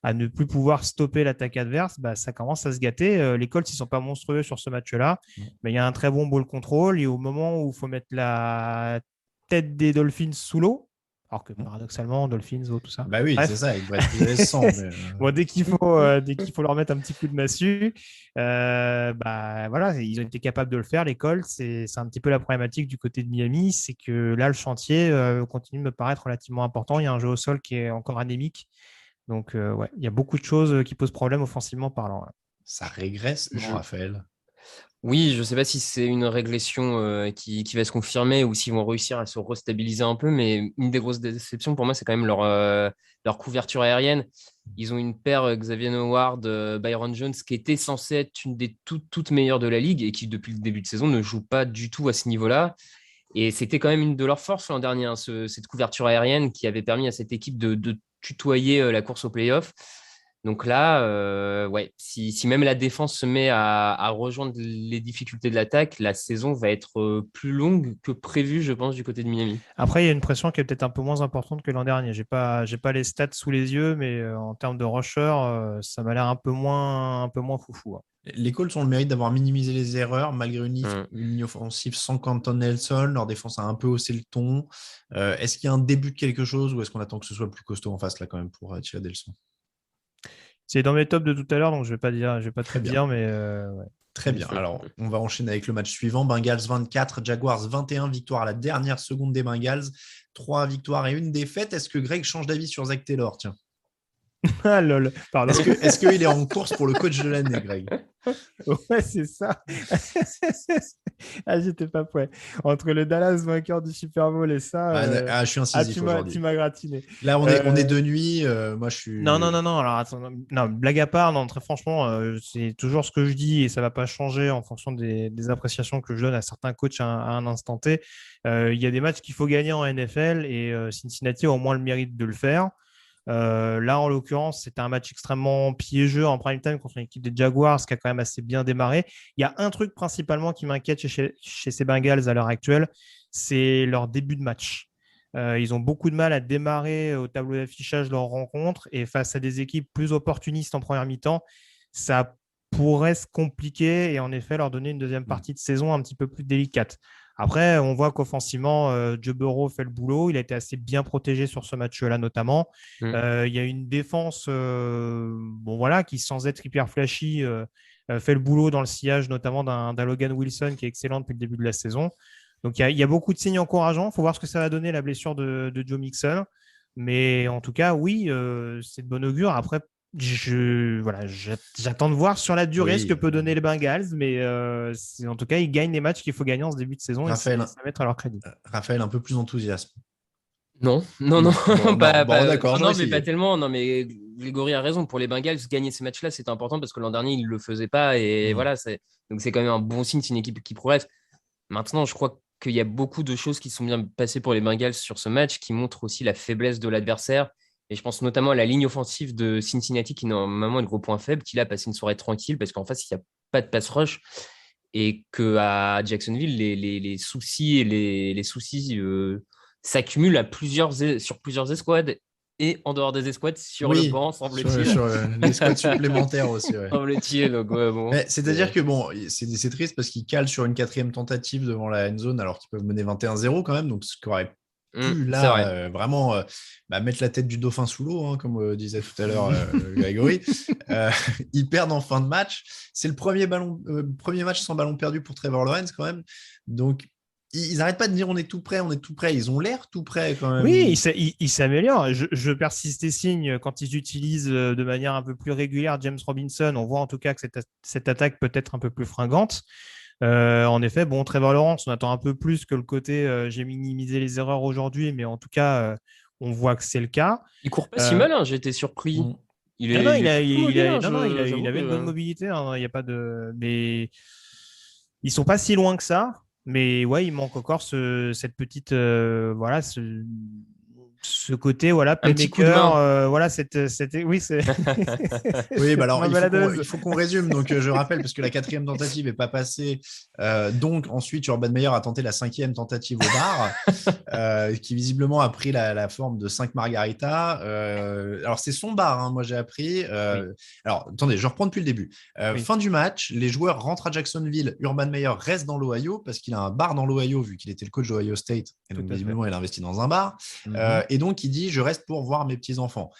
à ne plus pouvoir stopper l'attaque adverse, bah, ça commence à se gâter. Les Colts, ils ne sont pas monstrueux sur ce match-là. Mais il y a un très bon ball control. Et au moment où il faut mettre la tête des Dolphins sous l'eau, alors que paradoxalement, Dolphins, tout ça. Bah oui, bref. C'est ça, ils devraient être récents. Mais... bon, dès qu'il faut leur mettre un petit coup de massue, bah voilà, ils ont été capables de le faire. Les Colts, c'est un petit peu la problématique du côté de Miami, c'est que là, le chantier continue de me paraître relativement important. Il y a un jeu au sol qui est encore anémique. Donc, ouais, il y a beaucoup de choses qui posent problème offensivement parlant. Là. Ça régresse, non, Raphaël? Oui, je ne sais pas si c'est une régression qui va se confirmer ou s'ils vont réussir à se restabiliser un peu, mais une des grosses déceptions pour moi, c'est quand même leur couverture aérienne. Ils ont une paire Xavier Howard, Byron Jones, qui était censée être une des toutes meilleures de la ligue et qui, depuis le début de saison, ne joue pas du tout à ce niveau-là. Et c'était quand même une de leurs forces l'an dernier, cette couverture aérienne qui avait permis à cette équipe de tutoyer la course au playoff. Donc là, ouais, si même la défense se met à rejoindre les difficultés de l'attaque, la saison va être plus longue que prévu, je pense, du côté de Miami. Après, il y a une pression qui est peut-être un peu moins importante que l'an dernier. J'ai pas les stats sous les yeux, mais en termes de rusher, ça m'a l'air un peu moins foufou. Les Colts ont le mérite d'avoir minimisé les erreurs malgré une ligne offensive sans Quentin Nelson. Leur défense a un peu haussé le ton. Est-ce qu'il y a un début de quelque chose ou est-ce qu'on attend que ce soit plus costaud en face là quand même pour tirer des leçons? C'est dans mes tops de tout à l'heure, donc je vais pas tout dire, mais ouais. Très bien. Alors, on va enchaîner avec le match suivant. Bengals 24, Jaguars 21, victoire à la dernière seconde des Bengals. 3 victoires et 1 défaite. Est-ce que Greg change d'avis sur Zach Taylor? Tiens. Ah lol, pardon. Est-ce qu'il est en course pour le coach de l'année, Greg? Ouais, c'est ça. Ah, j'étais pas prêt. Entre le Dallas vainqueur du Super Bowl et ça. Je suis incisif aujourd'hui. Tu m'as gratiné. Là, on est de nuit. Moi, je suis. Non. Alors, attends, non, blague à part, non, très franchement, c'est toujours ce que je dis et ça va pas changer en fonction des appréciations que je donne à certains coachs à un instant T. Il y a des matchs qu'il faut gagner en NFL et Cincinnati a au moins le mérite de le faire. Là, en l'occurrence, c'était un match extrêmement piégeux en prime time contre une équipe des Jaguars qui a quand même assez bien démarré. Il y a un truc principalement qui m'inquiète chez ces Bengals à l'heure actuelle, c'est leur début de match. Ils ont beaucoup de mal à démarrer au tableau d'affichage leur rencontre et face à des équipes plus opportunistes en première mi-temps, ça pourrait se compliquer et en effet leur donner une deuxième partie de saison un petit peu plus délicate. Après, on voit qu'offensivement, Joe Burrow fait le boulot. Il a été assez bien protégé sur ce match-là, notamment. Il y a une défense qui, sans être hyper flashy, fait le boulot dans le sillage, notamment d'un Logan Wilson qui est excellent depuis le début de la saison. Donc, il y a beaucoup de signes encourageants. Il faut voir ce que ça va donner, la blessure de Joe Mixon. Mais en tout cas, oui, c'est de bon augure. Après, j'attends de voir sur la durée ce que peut donner les Bengals, mais en tout cas, ils gagnent les matchs qu'il faut gagner en ce début de saison. Raphaël, et ça va être à leur crédit. Raphaël, un peu plus d'enthousiasme. Non. D'accord. Non, mais pas tellement. Non, mais Grégory a raison. Pour les Bengals, gagner ces matchs-là, c'est important parce que l'an dernier, ils ne le faisaient pas. Et voilà, donc c'est quand même un bon signe. C'est une équipe qui progresse. Maintenant, je crois qu'il y a beaucoup de choses qui sont bien passées pour les Bengals sur ce match, qui montrent aussi la faiblesse de l'adversaire. Et je pense notamment à la ligne offensive de Cincinnati, qui normalement est le gros point faible, qui là a passé une soirée tranquille parce qu'en face, il n'y a pas de pass rush. Et qu'à Jacksonville, les soucis et les soucis s'accumulent sur plusieurs escouades et en dehors des escouades sur le banc, semble-t-il. Sur les escouades supplémentaires aussi. Ouais. Semble-t-il. Donc, bon. C'est-à-dire que c'est triste parce qu'ils calent sur une 4e tentative devant la end zone alors qu'ils peuvent mener 21-0 quand même. Donc, ce qui aurait pu là vraiment mettre la tête du dauphin sous l'eau, hein, comme disait tout à l'heure Grégory. Ils perdent en fin de match. C'est le premier match sans ballon perdu pour Trevor Lawrence quand même. Donc, ils n'arrêtent pas de dire on est tout prêt. Ils ont l'air tout prêts quand même. Oui, ils s'améliorent. Je persiste et signe quand ils utilisent de manière un peu plus régulière James Robinson. On voit en tout cas que cette attaque peut être un peu plus fringante. En effet, Trevor Lawrence, on attend un peu plus que le côté j'ai minimisé les erreurs aujourd'hui, mais en tout cas, on voit que c'est le cas. Il court pas si mal, hein, j'ai été surpris. Il avait une bonne mobilité. Il n'y a pas de. Mais ils sont pas si loin que ça. Mais ouais, il manque encore cette petite ce côté playmaker, oui, c'est oui, alors il faut qu'on résume. Donc je rappelle parce que la 4e tentative n'est pas passée. Donc ensuite Urban Meyer a tenté la 5e tentative au bar qui visiblement a pris la forme de 5 margaritas. Alors c'est son bar, hein, moi j'ai appris. Oui. Alors attendez, je reprends depuis le début. Fin du match, les joueurs rentrent à Jacksonville. Urban Meyer reste dans l'Ohio parce qu'il a un bar dans l'Ohio vu qu'il était le coach d'Ohio State et donc visiblement il a investi dans un bar. Et donc, il dit « Je reste pour voir mes petits-enfants ».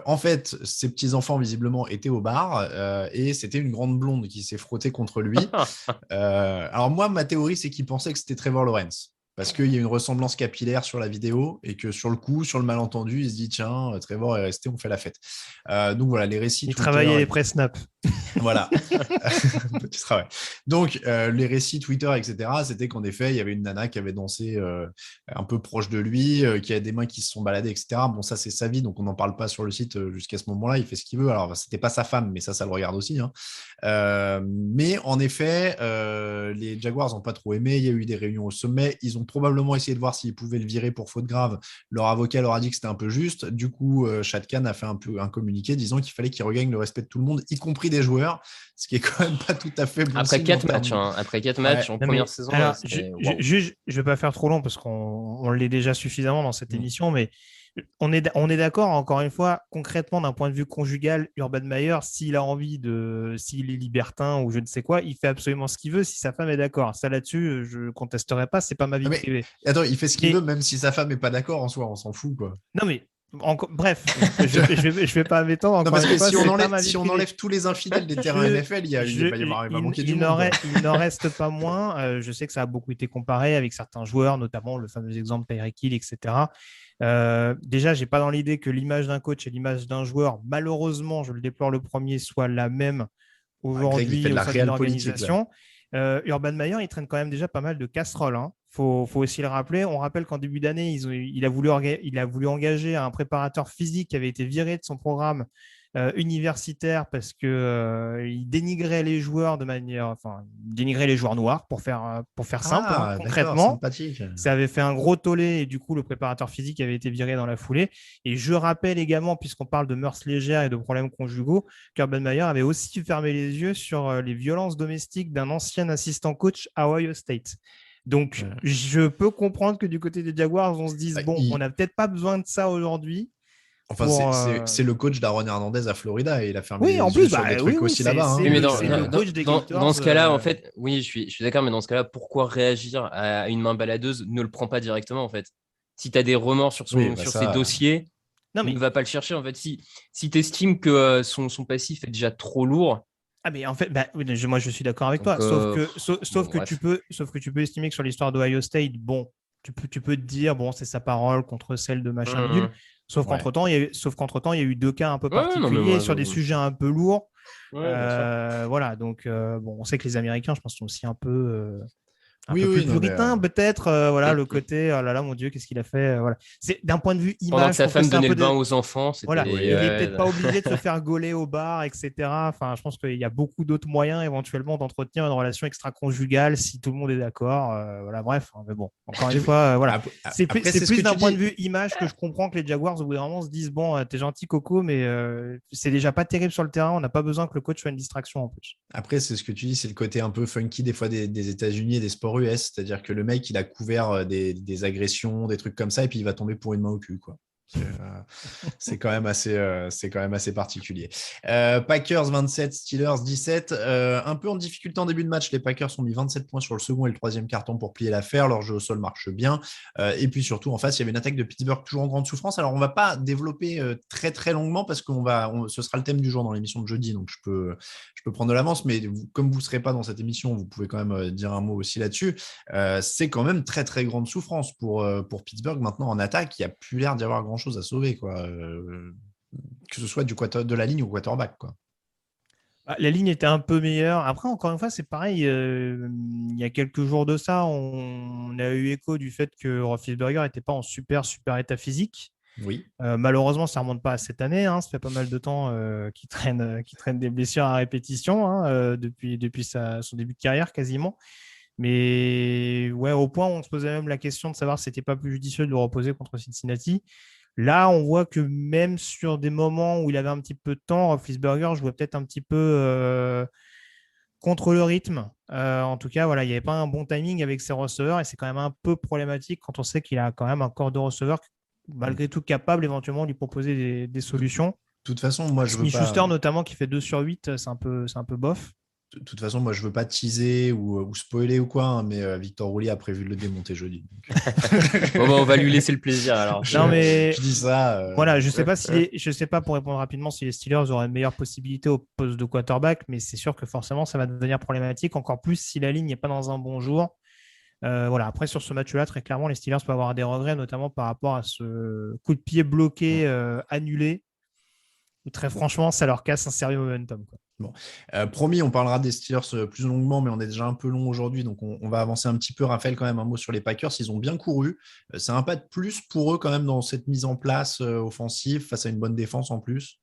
En fait, ses petits-enfants, visiblement, étaient au bar et c'était une grande blonde qui s'est frottée contre lui. Alors moi, ma théorie, c'est qu'il pensait que c'était Trevor Lawrence parce qu'il y a une ressemblance capillaire sur la vidéo et que sur le coup, sur le malentendu, il se dit « Tiens, Trevor est resté, on fait la fête ». Donc voilà, les récits… Il travaillait les press-snaps. Voilà. Petit travail. Donc, les récits Twitter, etc., c'était qu'en effet, il y avait une nana qui avait dansé un peu proche de lui, qui a des mains qui se sont baladées, etc. Bon, ça, c'est sa vie, donc on n'en parle pas sur le site jusqu'à ce moment-là. Il fait ce qu'il veut. Alors, c'était pas sa femme, mais ça le regarde aussi. Hein. Mais en effet, les Jaguars n'ont pas trop aimé. Il y a eu des réunions au sommet. Ils ont probablement essayé de voir s'ils pouvaient le virer pour faute grave. Leur avocat leur a dit que c'était un peu juste. Du coup, Shad Khan a fait un communiqué disant qu'il fallait qu'il regagne le respect de tout le monde, y compris des joueurs, ce qui est quand même pas tout à fait bon. Après 4 matchs, en première saison. Alors, je vais pas faire trop long parce qu'on l'est déjà suffisamment dans cette émission, mais on est d'accord, encore une fois, concrètement, d'un point de vue conjugal, Urban Meyer, s'il a envie s'il est libertin ou je ne sais quoi, il fait absolument ce qu'il veut si sa femme est d'accord. Ça, là-dessus, je contesterai pas, c'est pas ma vie privée. Attends, il fait ce qu'il veut, même si sa femme est pas d'accord en soi, on s'en fout, quoi. Non, mais bref, je vais pas m'étendre. Non, parce que si on enlève tous les infidèles des terrains NFL, il va manquer du monde. Il n'en reste pas moins. Je sais que ça a beaucoup été comparé avec certains joueurs, notamment le fameux exemple Tyreek Hill, etc. Déjà, j'ai pas dans l'idée que l'image d'un coach et l'image d'un joueur, malheureusement, je le déplore le premier, soit la même aujourd'hui au sein d'une organisation. Urban Meyer, il traîne quand même déjà pas mal de casseroles. Hein. Faut aussi le rappeler. On rappelle qu'en début d'année, il a voulu engager un préparateur physique qui avait été viré de son programme universitaire parce qu'il dénigrait les joueurs dénigrait les joueurs noirs pour faire simple, concrètement. Ça avait fait un gros tollé et du coup, le préparateur physique avait été viré dans la foulée. Et je rappelle également, puisqu'on parle de mœurs légères et de problèmes conjugaux, qu'Urban Meyer avait aussi fermé les yeux sur les violences domestiques d'un ancien assistant coach à Ohio State. Donc, je peux comprendre que du côté des Jaguars, on se dise, on n'a peut-être pas besoin de ça aujourd'hui. Enfin, c'est le coach d'Aaron Hernandez à Florida et il a fermé Oui, en les yeux plus, sur des trucs aussi c'est là-bas. Hein. Oui, mais le coach des Gators. dans ce cas-là, en fait, oui, je suis d'accord, mais dans ce cas-là, pourquoi réagir à une main baladeuse? Ne le prends pas directement, en fait. Si tu as des remords sur ses dossiers, non, mais... ne va pas le chercher, en fait. Si tu estimes que son passif est déjà trop lourd. Ah, mais en fait, moi je suis d'accord avec Donc, toi, sauf que bref. tu peux estimer que sur l'histoire d'Ohio State, bon, tu peux te dire, bon, c'est sa parole contre celle de machin bidule. Sauf qu'entre-temps, il y a eu 2 cas un peu particuliers sur des sujets un peu lourds. Voilà, donc bon, on sait que les Américains, je pense, sont aussi un peu plus puritain, peut-être. Voilà, le côté, oh là là, mon Dieu, qu'est-ce qu'il a fait, voilà. C'est d'un point de vue image. Pendant que sa femme donnait le bain aux enfants, voilà. Il est peut-être pas obligé de se faire gauler au bar, etc. Enfin, je pense qu'il y a beaucoup d'autres moyens éventuellement d'entretenir une relation extra-conjugale si tout le monde est d'accord. Voilà, bref. Mais bon, encore une fois, voilà. C'est plus d'un point de vue image que je comprends que les Jaguars au bout d'un moment se disent bon, t'es gentil Coco, mais c'est déjà pas terrible sur le terrain. On n'a pas besoin que le coach soit une distraction en plus. Après, c'est ce que tu dis, c'est le côté un peu funky des fois des États-Unis et des sports US, c'est-à-dire que le mec, il a couvert des agressions, des trucs comme ça, et puis il va tomber pour une main au cul, quoi. C'est quand même assez particulier. Packers 27, Steelers 17. Un peu en difficulté en début de match. Les Packers ont mis 27 points sur le second et le troisième carton pour plier l'affaire. Leur jeu au sol marche bien. Et puis surtout, en face, il y avait une attaque de Pittsburgh toujours en grande souffrance. Alors, on ne va pas développer très, très longuement parce que ce sera le thème du jour dans l'émission de jeudi. Donc, je peux prendre de l'avance. Mais comme vous ne serez pas dans cette émission, vous pouvez quand même dire un mot aussi là-dessus. C'est quand même très, très grande souffrance pour Pittsburgh. Maintenant, en attaque, il n'y a plus l'air d'y avoir grand-chose à sauver, quoi. Que ce soit de la ligne ou quarterback, quoi. La ligne était un peu meilleure. Après, encore une fois, c'est pareil. Il y a quelques jours de ça, on a eu écho du fait que Roethlisberger n'était pas en super super état physique. Oui. Malheureusement, ça ne remonte pas à cette année. Hein. Ça fait pas mal de temps qu'il traîne des blessures à répétition depuis son début de carrière quasiment. Mais ouais, au point où on se posait même la question de savoir si c'était pas plus judicieux de le reposer contre Cincinnati. Là, on voit que même sur des moments où il avait un petit peu de temps, Roethlisberger jouait peut-être un petit peu contre le rythme. En tout cas, voilà, il n'y avait pas un bon timing avec ses receveurs et c'est quand même un peu problématique quand on sait qu'il a quand même un corps de receveur malgré tout capable éventuellement de lui proposer des solutions. De toute façon, moi, je veux pas... Smith-Schuster notamment qui fait 2 sur 8, c'est un peu bof. De toute façon, moi, je veux pas teaser ou spoiler ou quoi, hein, mais Victor Roulier a prévu de le démonter jeudi. Bon, on va lui laisser le plaisir alors. Je dis ça. Voilà, je sais pas pour répondre rapidement si les Steelers auraient une meilleure possibilité au poste de quarterback, mais c'est sûr que forcément ça va devenir problématique, encore plus si la ligne n'est pas dans un bon jour. Voilà. Après, sur ce match-là, très clairement, les Steelers peuvent avoir des regrets, notamment par rapport à ce coup de pied bloqué annulé. Où, très franchement, ça leur casse un sérieux momentum, quoi. Bon, promis, on parlera des Steelers plus longuement, mais on est déjà un peu long aujourd'hui, donc on va avancer un petit peu. Raphaël, quand même, un mot sur les Packers. Ils ont bien couru. C'est un pas de plus pour eux quand même dans cette mise en place offensive face à une bonne défense en plus.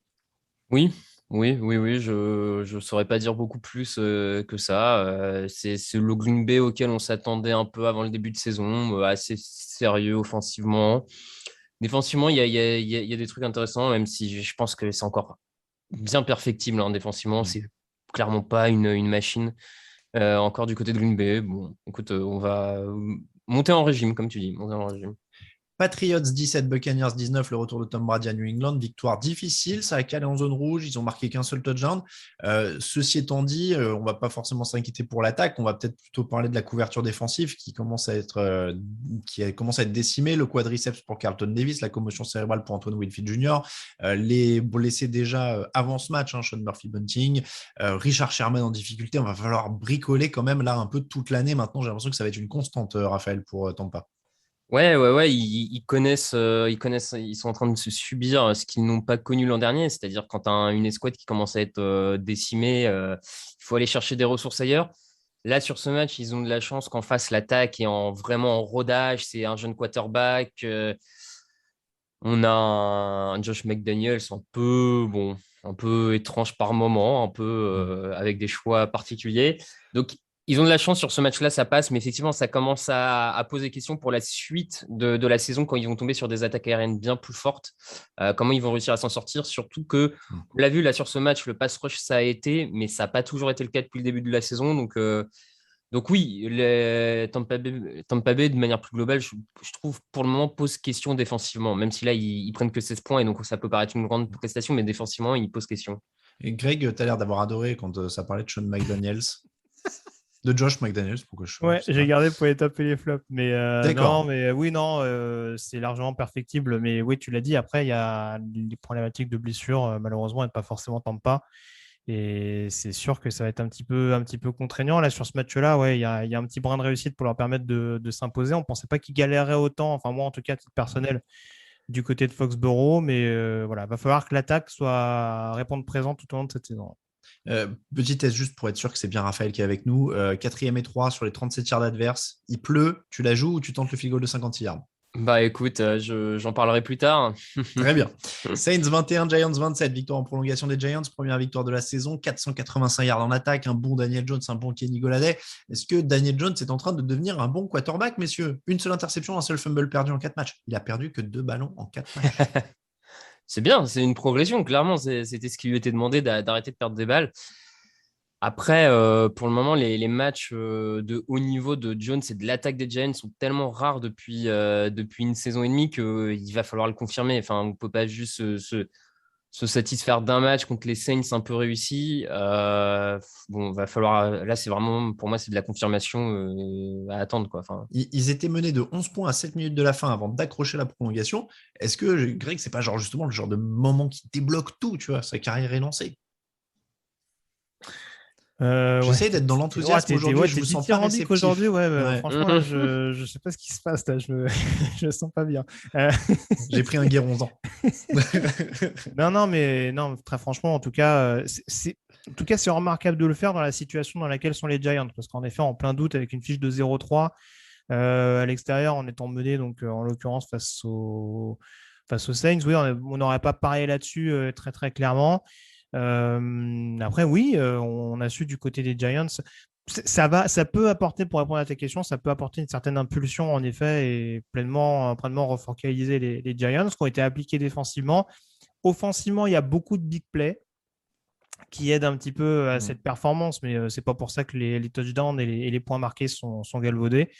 Oui. Je ne saurais pas dire beaucoup plus que ça. C'est le Green Bay auquel on s'attendait un peu avant le début de saison, assez sérieux offensivement. Défensivement, il y a des trucs intéressants, même si je pense que c'est encore bien perfectible hein, défensivement. C'est clairement pas une machine. Encore du côté de Green Bay. Bon, écoute, on va monter en régime, comme tu dis. Monter en régime. Patriots 17, Buccaneers 19, le retour de Tom Brady à New England, victoire difficile, ça a calé en zone rouge, ils ont marqué qu'un seul touchdown. Ceci étant dit, on ne va pas forcément s'inquiéter pour l'attaque, on va peut-être plutôt parler de la couverture défensive qui commence à être décimée, le quadriceps pour Carlton Davis, la commotion cérébrale pour Antoine Winfield Jr., les blessés déjà avant ce match, Sean Murphy-Bunting, Richard Sherman en difficulté, on va falloir bricoler quand même là un peu toute l'année maintenant, j'ai l'impression que ça va être une constante, Raphaël, pour Tampa. Ouais, ils connaissent, ils sont en train de se subir ce qu'ils n'ont pas connu l'an dernier, c'est-à-dire quand tu as une escouade qui commence à être décimée, il faut aller chercher des ressources ailleurs. Là, sur ce match, ils ont de la chance qu'en face, l'attaque est vraiment en rodage, c'est un jeune quarterback. On a un Josh McDaniels un peu étrange par moment, un peu avec des choix particuliers. Donc, ils ont de la chance sur ce match-là, ça passe, mais effectivement, ça commence à poser question pour la suite de la saison quand ils vont tomber sur des attaques aériennes bien plus fortes. Comment ils vont réussir à s'en sortir, surtout que, on l'a vu là sur ce match, le pass rush, ça a été, mais ça n'a pas toujours été le cas depuis le début de la saison. Donc Donc oui, Tampa Bay, de manière plus globale, je trouve pour le moment pose question défensivement, même si là ils prennent que 16 points et donc ça peut paraître une grande prestation, mais défensivement ils posent question. Et Greg, tu as l'air d'avoir adoré quand ça parlait de Sean McDaniels. De Josh McDaniels, pourquoi je Ouais, sais j'ai pas. gardé pour les taper les flops. Mais D'accord. non, mais oui, non, c'est largement perfectible. Mais oui, tu l'as dit, après, il y a les problématiques de blessure, malheureusement, et pas forcément Tampa. Et c'est sûr que ça va être un petit peu contraignant. Là, sur ce match-là, ouais, il y a un petit brin de réussite pour leur permettre de s'imposer. On ne pensait pas qu'ils galéreraient autant, enfin, moi, en tout cas, à titre personnel, du côté de Foxborough. Mais voilà, va falloir que l'attaque soit répondre présent tout au long de cette saison. Petit test juste pour être sûr que c'est bien Raphaël qui est avec nous. 4e et 3 sur les 37 yards adverses. Il pleut, tu la joues ou tu tentes le field goal de 56 yards? Bah écoute, j'en parlerai plus tard. Très bien. Saints 21, Giants 27. Victoire en prolongation des Giants. Première victoire de la saison. 485 yards en attaque. Un bon Daniel Jones, un bon Kenny Golladay. Est-ce que Daniel Jones est en train de devenir un bon quarterback, messieurs? Une seule interception, un seul fumble perdu en 4 matchs. Il a perdu que 2 ballons en 4 matchs. C'est bien, c'est une progression, clairement. C'était ce qui lui était demandé d'arrêter de perdre des balles. Après, pour le moment, les matchs de haut niveau de Jones et de l'attaque des Giants sont tellement rares depuis une saison et demie qu'il va falloir le confirmer. Enfin, on ne peut pas juste se satisfaire d'un match contre les Saints un peu réussi. Bon, va falloir. Là, c'est vraiment, pour moi, c'est de la confirmation à attendre, quoi. Enfin, Ils étaient menés de 11 points à 7 minutes de la fin avant d'accrocher la prolongation. Est-ce que Greg, c'est pas genre justement le genre de moment qui débloque tout, tu vois, sa carrière est lancée? Ouais, J'essaie d'être dans l'enthousiasme aujourd'hui, je t'es vous sens pas dithyrambique réceptif. aujourd'hui. Ouais, Ouais. franchement, là, je sais pas ce qui se passe. Là, je me sens pas bien. J'ai pris un guéronzan. Non, mais non, très franchement, en tout cas, c'est remarquable de le faire dans la situation dans laquelle sont les Giants, parce qu'en effet, en plein doute, avec une fiche de 0-3 à l'extérieur, en étant mené, donc en l'occurrence face aux Saints, oui, on n'aurait pas parié là-dessus très très clairement. Après, oui, on a su du côté des Giants. Ça peut apporter, pour répondre à ta question, ça peut apporter une certaine impulsion en effet et pleinement refocaliser les Giants qui ont été appliqués défensivement. Offensivement, il y a beaucoup de big plays qui aident un petit peu à cette performance, mais c'est pas pour ça que les touchdowns et les points marqués sont galvaudés.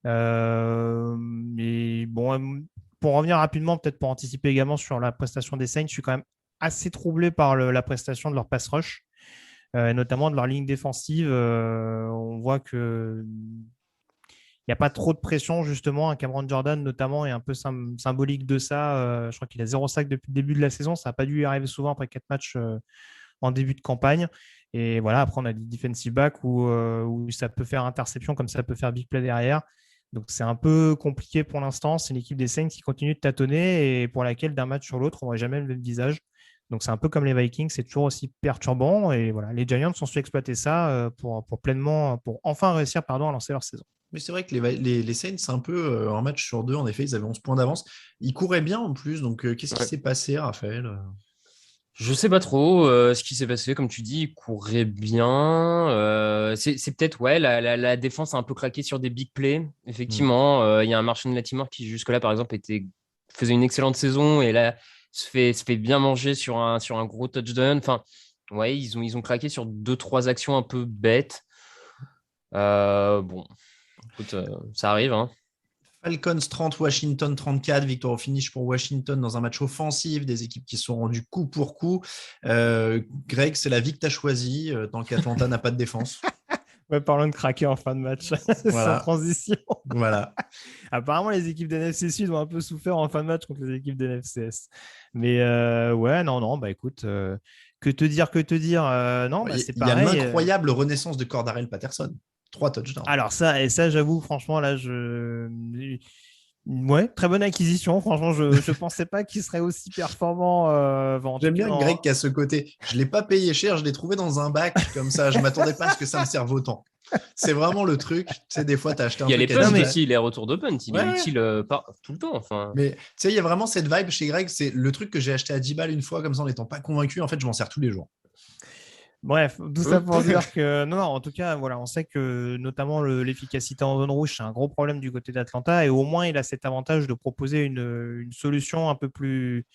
Mais bon, pour revenir rapidement, peut-être pour anticiper également sur la prestation des Saints, je suis quand même assez troublé par la prestation de leur pass rush, notamment de leur ligne défensive. On voit que il n'y a pas trop de pression, justement. Cameron Jordan, notamment, est un peu symbolique de ça. Je crois qu'il a 0 sac depuis le début de la saison. Ça n'a pas dû lui arriver souvent après 4 matchs en début de campagne. Et voilà, après, on a des defensive backs où ça peut faire interception comme ça peut faire big play derrière. Donc, c'est un peu compliqué pour l'instant. C'est l'équipe des Saints qui continue de tâtonner et pour laquelle, d'un match sur l'autre, on ne voit jamais le même visage. Donc, c'est un peu comme les Vikings, c'est toujours aussi perturbant. Et voilà, les Giants ont su exploiter ça pour enfin réussir à lancer leur saison. Mais c'est vrai que les Saints, c'est un peu un match sur deux. En effet, ils avaient 11 points d'avance. Ils couraient bien en plus. Donc, qu'est-ce qui ouais. s'est passé, Raphaël? Je sais pas trop ce qui s'est passé. Comme tu dis, il courait bien. C'est peut-être, ouais, la défense a un peu craqué sur des big plays. Effectivement, il y a un Marshon Lattimore qui, jusque-là, par exemple, faisait une excellente saison et là, se fait bien manger sur un gros touchdown. Enfin, ouais, ils ont craqué sur 2-3 actions un peu bêtes. Bon, écoute, ça arrive, hein. Falcons 30, Washington 34, victoire au finish pour Washington dans un match offensif, des équipes qui se sont rendues coup pour coup. Greg, c'est la vie que tu as choisie, tant qu'Atlanta n'a pas de défense. Ouais, parlons de craquer en fin de match, Voilà. sans transition. Voilà. Apparemment, les équipes d'NFC Sud ont un peu souffert en fin de match contre les équipes d'NFCS. Mais ouais, non, bah écoute, que te dire non, bah, c'est pareil. Il y a l'incroyable renaissance de Cordarrelle Patterson. 3 touchdowns. Alors ça, j'avoue, franchement, là, ouais, très bonne acquisition. Franchement, je ne pensais pas qu'il serait aussi performant. J'aime bien Greg qui a ce côté. Je ne l'ai pas payé cher, je l'ai trouvé dans un bac comme ça. Je ne m'attendais pas à ce que ça me serve autant. C'est vraiment le truc. Tu sais, des fois, tu as acheté un truc. Il y a les punts aussi, les retours de punt. Il est utile tout le temps. Enfin. Mais tu sais, il y a vraiment cette vibe chez Greg. C'est le truc que j'ai acheté à 10 balles une fois, comme ça, en n'étant pas convaincu. En fait, je m'en sers tous les jours. Bref, tout ça pour dire que non, en tout cas, voilà, on sait que notamment l'efficacité en zone rouge, c'est un gros problème du côté d'Atlanta, et au moins il a cet avantage de proposer une solution un peu plus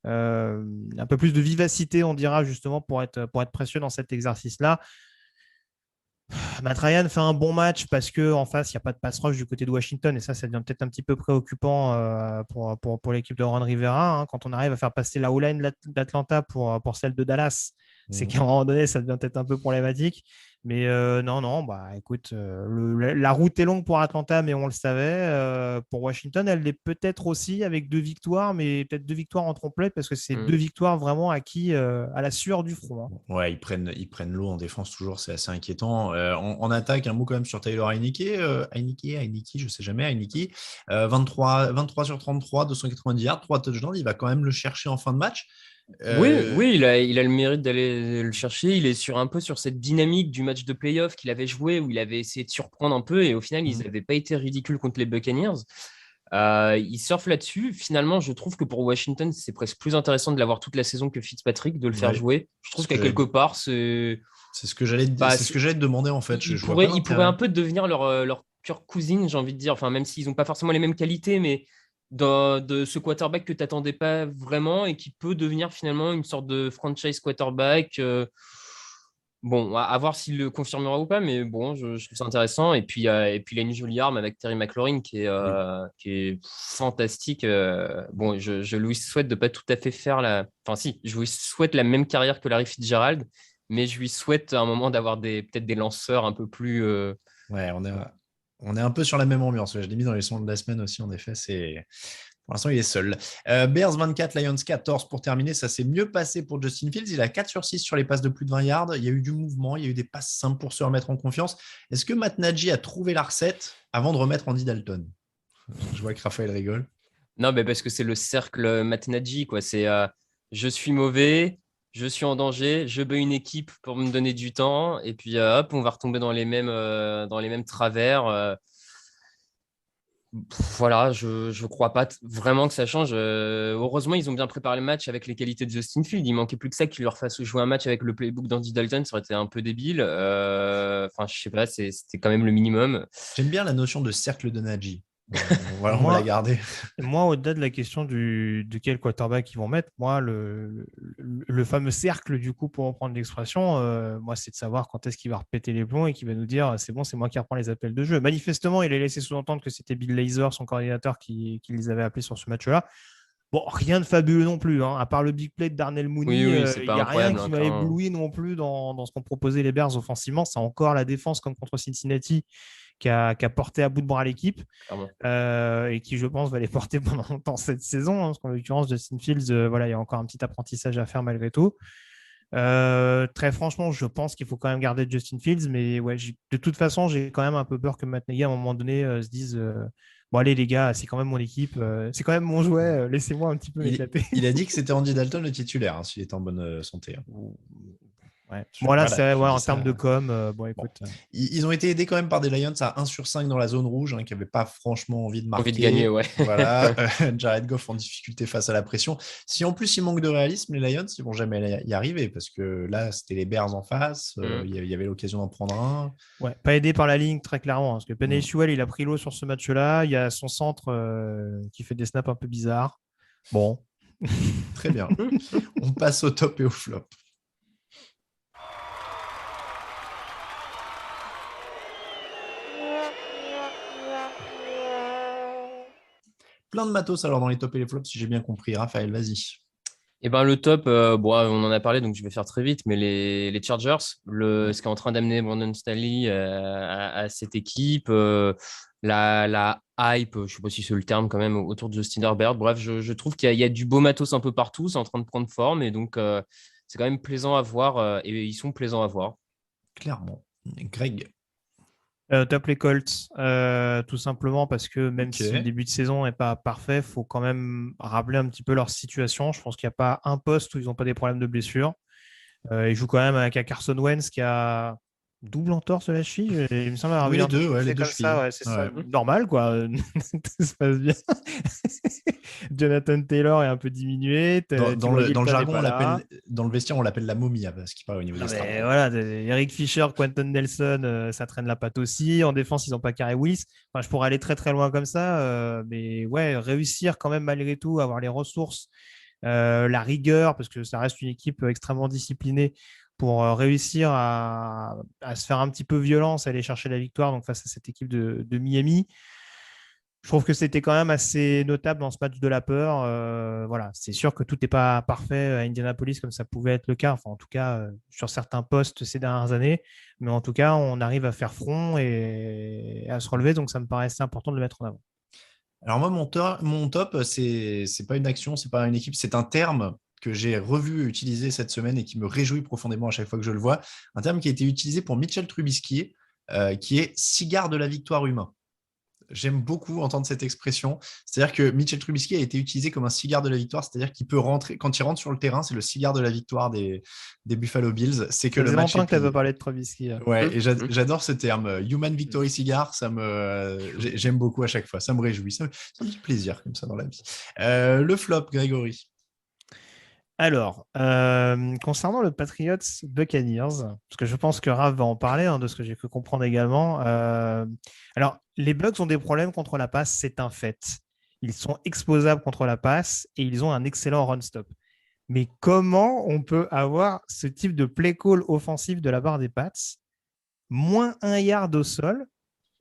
de vivacité, on dira justement pour être précieux dans cet exercice-là. Matt Ryan fait un bon match parce qu'en face, il n'y a pas de pass rush du côté de Washington et ça devient peut-être un petit peu préoccupant pour l'équipe de Ron Rivera. Hein. Quand on arrive à faire passer la O-line d'Atlanta pour celle de Dallas, c'est qu'à un moment donné, ça devient peut-être un peu problématique. Mais non, bah écoute, la route est longue pour Atlanta, mais on le savait. Pour Washington, elle l'est peut-être aussi avec 2 victoires, mais peut-être 2 victoires en trompe-l'œil parce que c'est 2 victoires vraiment acquis à la sueur du front. Hein. Ouais, ils prennent l'eau en défense toujours, c'est assez inquiétant. En attaque, un mot quand même sur Taylor Heinicke. Heinicke, je sais jamais, Heinicke. 23 sur 33, 290 yards, 3 touchdowns. Il va quand même le chercher en fin de match. Oui, il a le mérite d'aller le chercher. Il est un peu sur cette dynamique du match de playoff qu'il avait joué, où il avait essayé de surprendre un peu, et au final, ils n'avaient pas été ridicules contre les Buccaneers. Il surfe là-dessus. Finalement, je trouve que pour Washington, c'est presque plus intéressant de l'avoir toute la saison que Fitzpatrick, de le faire jouer. Je trouve qu'à quelque part, c'est ce que j'allais te demander en fait. Il pourrait un peu devenir leur pure cousine, j'ai envie de dire. Enfin, même s'ils n'ont pas forcément les mêmes qualités, mais de ce quarterback que tu n'attendais pas vraiment et qui peut devenir finalement une sorte de franchise quarterback. Bon, à voir s'il le confirmera ou pas, mais bon, je trouve ça intéressant. Et puis il a une jolie arme avec Terry McLaurin qui est fantastique. Bon, je lui souhaite de pas tout à fait faire la. Enfin, si, je lui souhaite la même carrière que Larry Fitzgerald, mais je lui souhaite à un moment d'avoir peut-être des lanceurs un peu plus. Ouais, on est un peu sur la même ambiance. Je l'ai mis dans les sons de la semaine aussi, en effet. Pour l'instant, il est seul. Bears 24, Lions 14 pour terminer. Ça s'est mieux passé pour Justin Fields. Il a 4 sur 6 sur les passes de plus de 20 yards. Il y a eu du mouvement, il y a eu des passes simples pour se remettre en confiance. Est-ce que Matt Nagy a trouvé la recette avant de remettre Andy Dalton? Je vois que Raphaël rigole. Non, mais parce que c'est le cercle Matt Nagy, quoi. C'est je suis mauvais, je suis en danger, je bats une équipe pour me donner du temps, et puis hop, on va retomber dans les mêmes travers. Voilà, je crois pas vraiment que ça change. Heureusement, ils ont bien préparé le match avec les qualités de Justin Field. Il manquait plus que ça qu'ils leur fassent jouer un match avec le playbook d'Andy Dalton. Ça aurait été un peu débile. Enfin, je sais pas, c'était quand même le minimum. J'aime bien la notion de cercle de Nagy. Voilà, on va la garder. Moi, au-delà de la question de quel quarterback ils vont mettre, moi, le fameux cercle, du coup, pour reprendre l'expression, moi, c'est de savoir quand est-ce qu'il va repéter les plombs et qu'il va nous dire c'est bon, c'est moi qui reprends les appels de jeu. Manifestement, il a laissé sous-entendre que c'était Bill Lazor, son coordinateur, qui les avait appelés sur ce match-là. Bon, rien de fabuleux non plus, hein. À part le big play de Darnell Mooney, il n'y a rien qui m'a ébloui non plus dans ce qu'ont proposé les Bears offensivement. C'est encore la défense comme contre Cincinnati qui a porté à bout de bras l'équipe et qui, je pense, va les porter pendant longtemps cette saison. Hein, parce qu'en l'occurrence, Justin Fields, il y a encore un petit apprentissage à faire malgré tout. Très franchement, je pense qu'il faut quand même garder Justin Fields, mais ouais, de toute façon, j'ai quand même un peu peur que Matt Nagy, à un moment donné, se dise bon, allez, les gars, c'est quand même mon équipe, c'est quand même mon jouet, laissez-moi un petit peu m'éclater. Il a dit que c'était Andy Dalton le titulaire, s'il est en bonne santé. Ouais. Voilà, c'est vrai, en termes de com, écoute. Ils ont été aidés quand même par des Lions à 1 sur 5 dans la zone rouge, qui n'avaient pas franchement envie de marquer. Envie de gagner, ouais. Voilà, Jared Goff en difficulté face à la pression. Si en plus il manque de réalisme, les Lions, ils ne vont jamais y arriver parce que là, c'était les Bears en face, il y avait l'occasion d'en prendre un. Ouais, pas aidé par la ligne, très clairement, parce que Penei Sewell, il a pris l'eau sur ce match-là. Il y a son centre qui fait des snaps un peu bizarres. Bon. Très bien. On passe au top et au flop. Plein de matos alors dans les tops et les flops, si j'ai bien compris. Raphaël, vas-y. Eh ben, le top, on en a parlé, donc je vais faire très vite, mais les Chargers, ce qui est en train d'amener Brandon Staley à cette équipe, la hype, je ne sais pas si c'est le terme quand même, autour de Justin Herbert. Bref, je trouve qu'il y a du beau matos un peu partout, c'est en train de prendre forme, et donc c'est quand même plaisant à voir, et ils sont plaisants à voir. Clairement. Greg. Top les Colts, tout simplement parce que même si le début de saison n'est pas parfait, il faut quand même rappeler un petit peu leur situation. Je pense qu'il n'y a pas un poste où ils n'ont pas des problèmes de blessure. Ils jouent quand même avec un Carson Wentz qui a double entorse de la cheville. Il me semble avoir vu les deux, les deux chevilles. Ça, c'est ça. Normal, quoi. Tout se passe bien. Jonathan Taylor est un peu diminué. Dans le jargon, dans le vestiaire, on l'appelle la momie, parce qu'il parle au niveau des stars. Voilà, Eric Fisher, Quentin Nelson, ça traîne la patte aussi. En défense, ils n'ont pas Carey Willis. Enfin, je pourrais aller très très loin comme ça, mais ouais, réussir quand même malgré tout, avoir les ressources, la rigueur, parce que ça reste une équipe extrêmement disciplinée pour réussir à se faire un petit peu violence, à aller chercher la victoire donc face à cette équipe de Miami. Je trouve que c'était quand même assez notable dans ce match de la peur. Voilà, c'est sûr que tout n'est pas parfait à Indianapolis comme ça pouvait être le cas, enfin en tout cas sur certains postes ces dernières années, mais en tout cas on arrive à faire front et à se relever, donc ça me paraissait important de le mettre en avant. Alors moi, mon top, c'est pas une action, c'est pas une équipe, c'est un terme que j'ai revu utiliser cette semaine et qui me réjouit profondément à chaque fois que je le vois. Un terme qui a été utilisé pour Mitchell Trubisky, qui est cigare de la victoire humain. J'aime beaucoup entendre cette expression. C'est-à-dire que Mitchell Trubisky a été utilisé comme un cigare de la victoire, c'est-à-dire qu'il peut rentrer, quand il rentre sur le terrain, c'est le cigare de la victoire des Buffalo Bills. C'est que Ça le faisait match longtemps est que tu avais plié. parlé de Trubisky. Ouais, et j'adore ce terme, Human Victory Cigar, j'aime beaucoup à chaque fois, ça me réjouit, ça me fait plaisir comme ça dans la vie. Le flop, Grégory. Alors, concernant le Patriots Buccaneers, parce que je pense que Raph va en parler, de ce que j'ai pu comprendre également. Alors, les Bucs ont des problèmes contre la passe, c'est un fait. Ils sont exposables contre la passe et ils ont un excellent run-stop. Mais comment on peut avoir ce type de play call offensif de la part des Pats? Moins 1 yard au sol,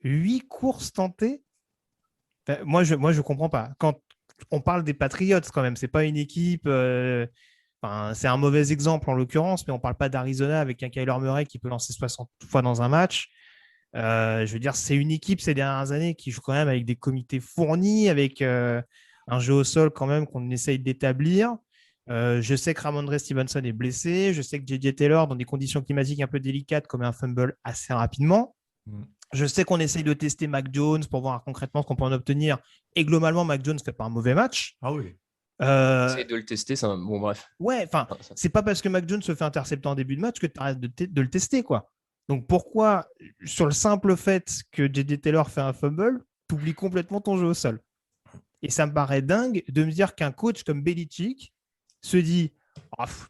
8 courses tentées. Enfin, moi, je ne comprends pas. Quand on parle des Patriots quand même, c'est pas une équipe. C'est un mauvais exemple en l'occurrence, mais on ne parle pas d'Arizona avec un Kyler Murray qui peut lancer 60 fois dans un match. Je veux dire, c'est une équipe ces dernières années qui joue quand même avec des comités fournis, avec un jeu au sol quand même qu'on essaye d'établir. Je sais que Ramondre Stevenson est blessé. Je sais que J.J. Taylor, dans des conditions climatiques un peu délicates, commet un fumble assez rapidement. Je sais qu'on essaye de tester Mac Jones pour voir concrètement ce qu'on peut en obtenir. Et globalement, Mac Jones ne fait pas un mauvais match. Ah oui. Essayer de le tester, ça... bon bref. Ouais, enfin, c'est pas parce que Mac Jones se fait intercepter en début de match que tu arrêtes de le tester, quoi. Donc pourquoi, sur le simple fait que J.J. Taylor fait un fumble, tu oublies complètement ton jeu au sol? Et ça me paraît dingue de me dire qu'un coach comme Belichick se dit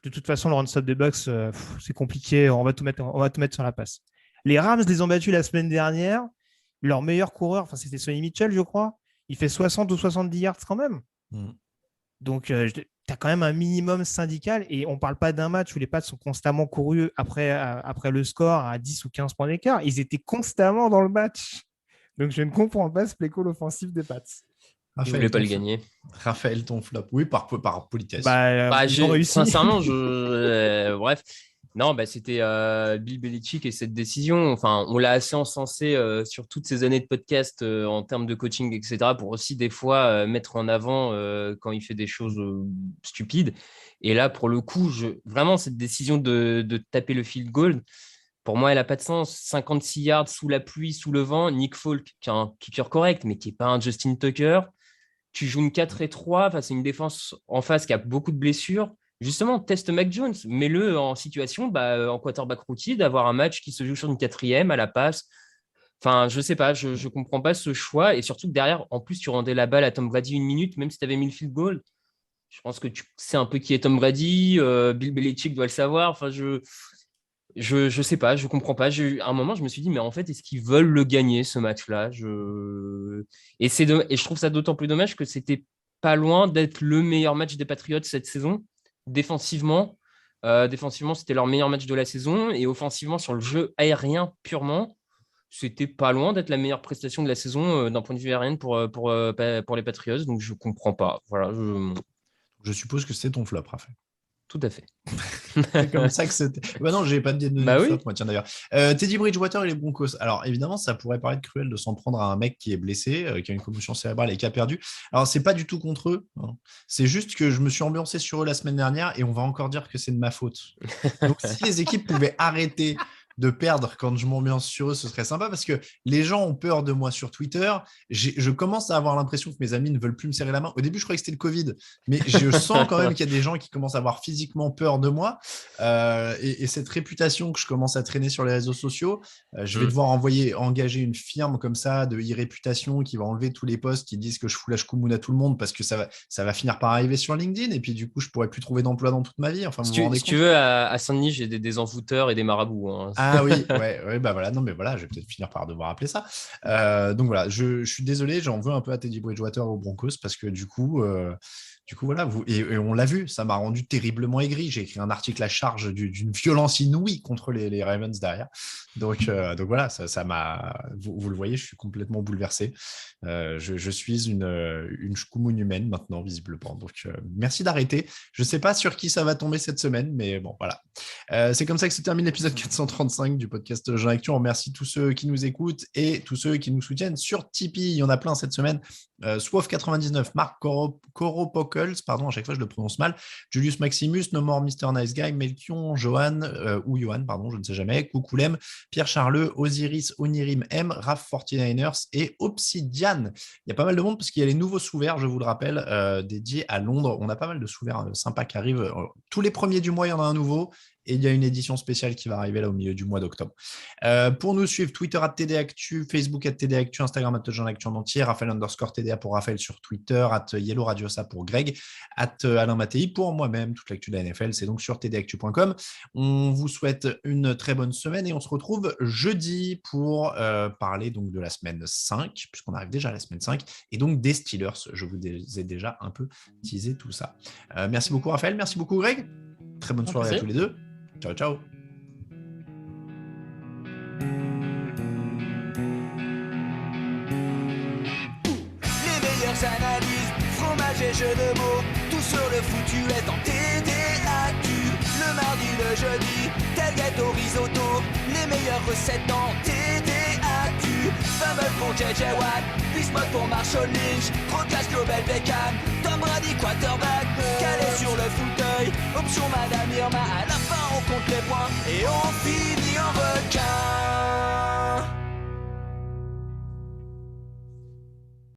de toute façon, le run-stop des Bucks, c'est compliqué, on va tout mettre sur la passe. Les Rams les ont battus la semaine dernière. Leur meilleur coureur, c'était Sonny Mitchell, je crois. Il fait 60 ou 70 yards quand même. Donc, tu as quand même un minimum syndical et on ne parle pas d'un match où les Pats sont constamment courus après le score à 10 ou 15 points d'écart. Ils étaient constamment dans le match. Donc, je ne comprends pas ce play call offensif des Pats. Ils ne voulaient pas le gagner. Raphaël, ton flop. Oui, par politesse. Ils ont réussi. Sincèrement, bref. Non, c'était Bill Belichick et cette décision. Enfin, on l'a assez encensé sur toutes ces années de podcast en termes de coaching, etc., pour aussi des fois mettre en avant quand il fait des choses stupides. Et là, pour le coup, vraiment, cette décision de taper le field goal, pour moi, elle n'a pas de sens. 56 yards sous la pluie, sous le vent. Nick Folk, qui est un kicker correct, mais qui n'est pas un Justin Tucker. Tu joues une 4-3 face à une défense en face qui a beaucoup de blessures. Justement, teste Mac Jones, mets-le en situation, en quarterback rookie, d'avoir un match qui se joue sur une 4e à la passe. Enfin, je sais pas, je comprends pas ce choix. Et surtout que derrière, en plus, tu rendais la balle à Tom Brady 1 minute, même si tu avais mis le field goal. Je pense que tu sais un peu qui est Tom Brady. Bill Belichick doit le savoir. Enfin, je sais pas, je comprends pas. À un moment, je me suis dit, mais en fait, est-ce qu'ils veulent le gagner, ce match-là? Et je trouve ça d'autant plus dommage que c'était pas loin d'être le meilleur match des Patriots cette saison. Défensivement, c'était leur meilleur match de la saison. Et offensivement, sur le jeu aérien purement, c'était pas loin d'être la meilleure prestation de la saison d'un point de vue aérien pour les Patriots. Donc, je comprends pas. Voilà, Je suppose que c'est ton flop, Raphaël. Tout à fait. C'est comme ça que c'était. Non, j'ai pas de flop, moi, tiens d'ailleurs. Teddy Bridgewater et les Broncos. Alors évidemment, ça pourrait paraître cruel de s'en prendre à un mec qui est blessé, qui a une commotion cérébrale et qui a perdu. Alors c'est pas du tout contre eux. Hein. C'est juste que je me suis ambiancé sur eux la semaine dernière et on va encore dire que c'est de ma faute. Donc si les équipes pouvaient arrêter de perdre quand je m'ambiance sur eux, ce serait sympa parce que les gens ont peur de moi sur Twitter. Je commence à avoir l'impression que mes amis ne veulent plus me serrer la main. Au début, je croyais que c'était le Covid, mais je sens quand même qu'il y a des gens qui commencent à avoir physiquement peur de moi. Et cette réputation que je commence à traîner sur les réseaux sociaux, je vais devoir engager une firme comme ça de e-réputation qui va enlever tous les posts qui disent que je fous la chkoumoune à tout le monde parce que ça va finir par arriver sur LinkedIn et puis du coup, je pourrais plus trouver d'emploi dans toute ma vie. Enfin, si tu veux, à Saint-Denis, j'ai des envoûteurs et des marabouts. Hein. Ah oui, ouais, bah voilà, non mais voilà, je vais peut-être finir par devoir appeler ça. Donc voilà, je suis désolé, j'en veux un peu à Teddy Bridgewater aux Broncos parce que du coup, Du coup, voilà, et on l'a vu, ça m'a rendu terriblement aigri. J'ai écrit un article à charge d'une violence inouïe contre les Ravens derrière. Donc voilà, ça m'a. Vous le voyez, je suis complètement bouleversé. Je suis une chkoumoune humaine maintenant, visiblement. Donc merci d'arrêter. Je ne sais pas sur qui ça va tomber cette semaine, mais bon, voilà. C'est comme ça que se termine l'épisode 435 du podcast Jean Actu. On remercie tous ceux qui nous écoutent et tous ceux qui nous soutiennent sur Tipeee. Il y en a plein cette semaine. Swaff99, Marc Coropokels, pardon, à chaque fois je le prononce mal, Julius Maximus, No More Mr. Nice Guy, Melchion, Johan, ou Johan, pardon, je ne sais jamais, Coucoulem, Pierre Charleux, Osiris, Onirim M, Raf 49ers et Obsidian. Il y a pas mal de monde parce qu'il y a les nouveaux sous-verts, je vous le rappelle, dédiés à Londres. On a pas mal de sous-verts sympas qui arrivent. Tous les premiers du mois, il y en a un nouveau. Et il y a une édition spéciale qui va arriver là au milieu du mois d'octobre. Pour nous suivre, Twitter @TDActu, Facebook @TDActu, Instagram @JeanActu en entier, Raphaël_TDA pour Raphaël sur Twitter, @Yellow Radiosa pour Greg, @Alain Mattei pour moi-même. Toute l'actu de la NFL, c'est donc sur tdactu.com. On vous souhaite une très bonne semaine et on se retrouve jeudi pour parler donc de la semaine 5, puisqu'on arrive déjà à la semaine 5, et donc des Steelers. Je vous ai déjà un peu teasé tout ça. Merci beaucoup Raphaël, merci beaucoup Greg. Très bonne soirée à tous les deux. Ciao, ciao. Les meilleures analyses, fromage et jeux de mots, tout sur le foutu est en TDAQ. Le mardi, le jeudi, tailgate au risotto, les meilleures recettes en TDAQ. Fumble pour JJ Watt, Bismuth pour Marshall Lynch, Procast Global Beckham, Tom Brady quarterback, calé sur le fauteuil, option Madame Irma, à la fin on compte les points et on finit.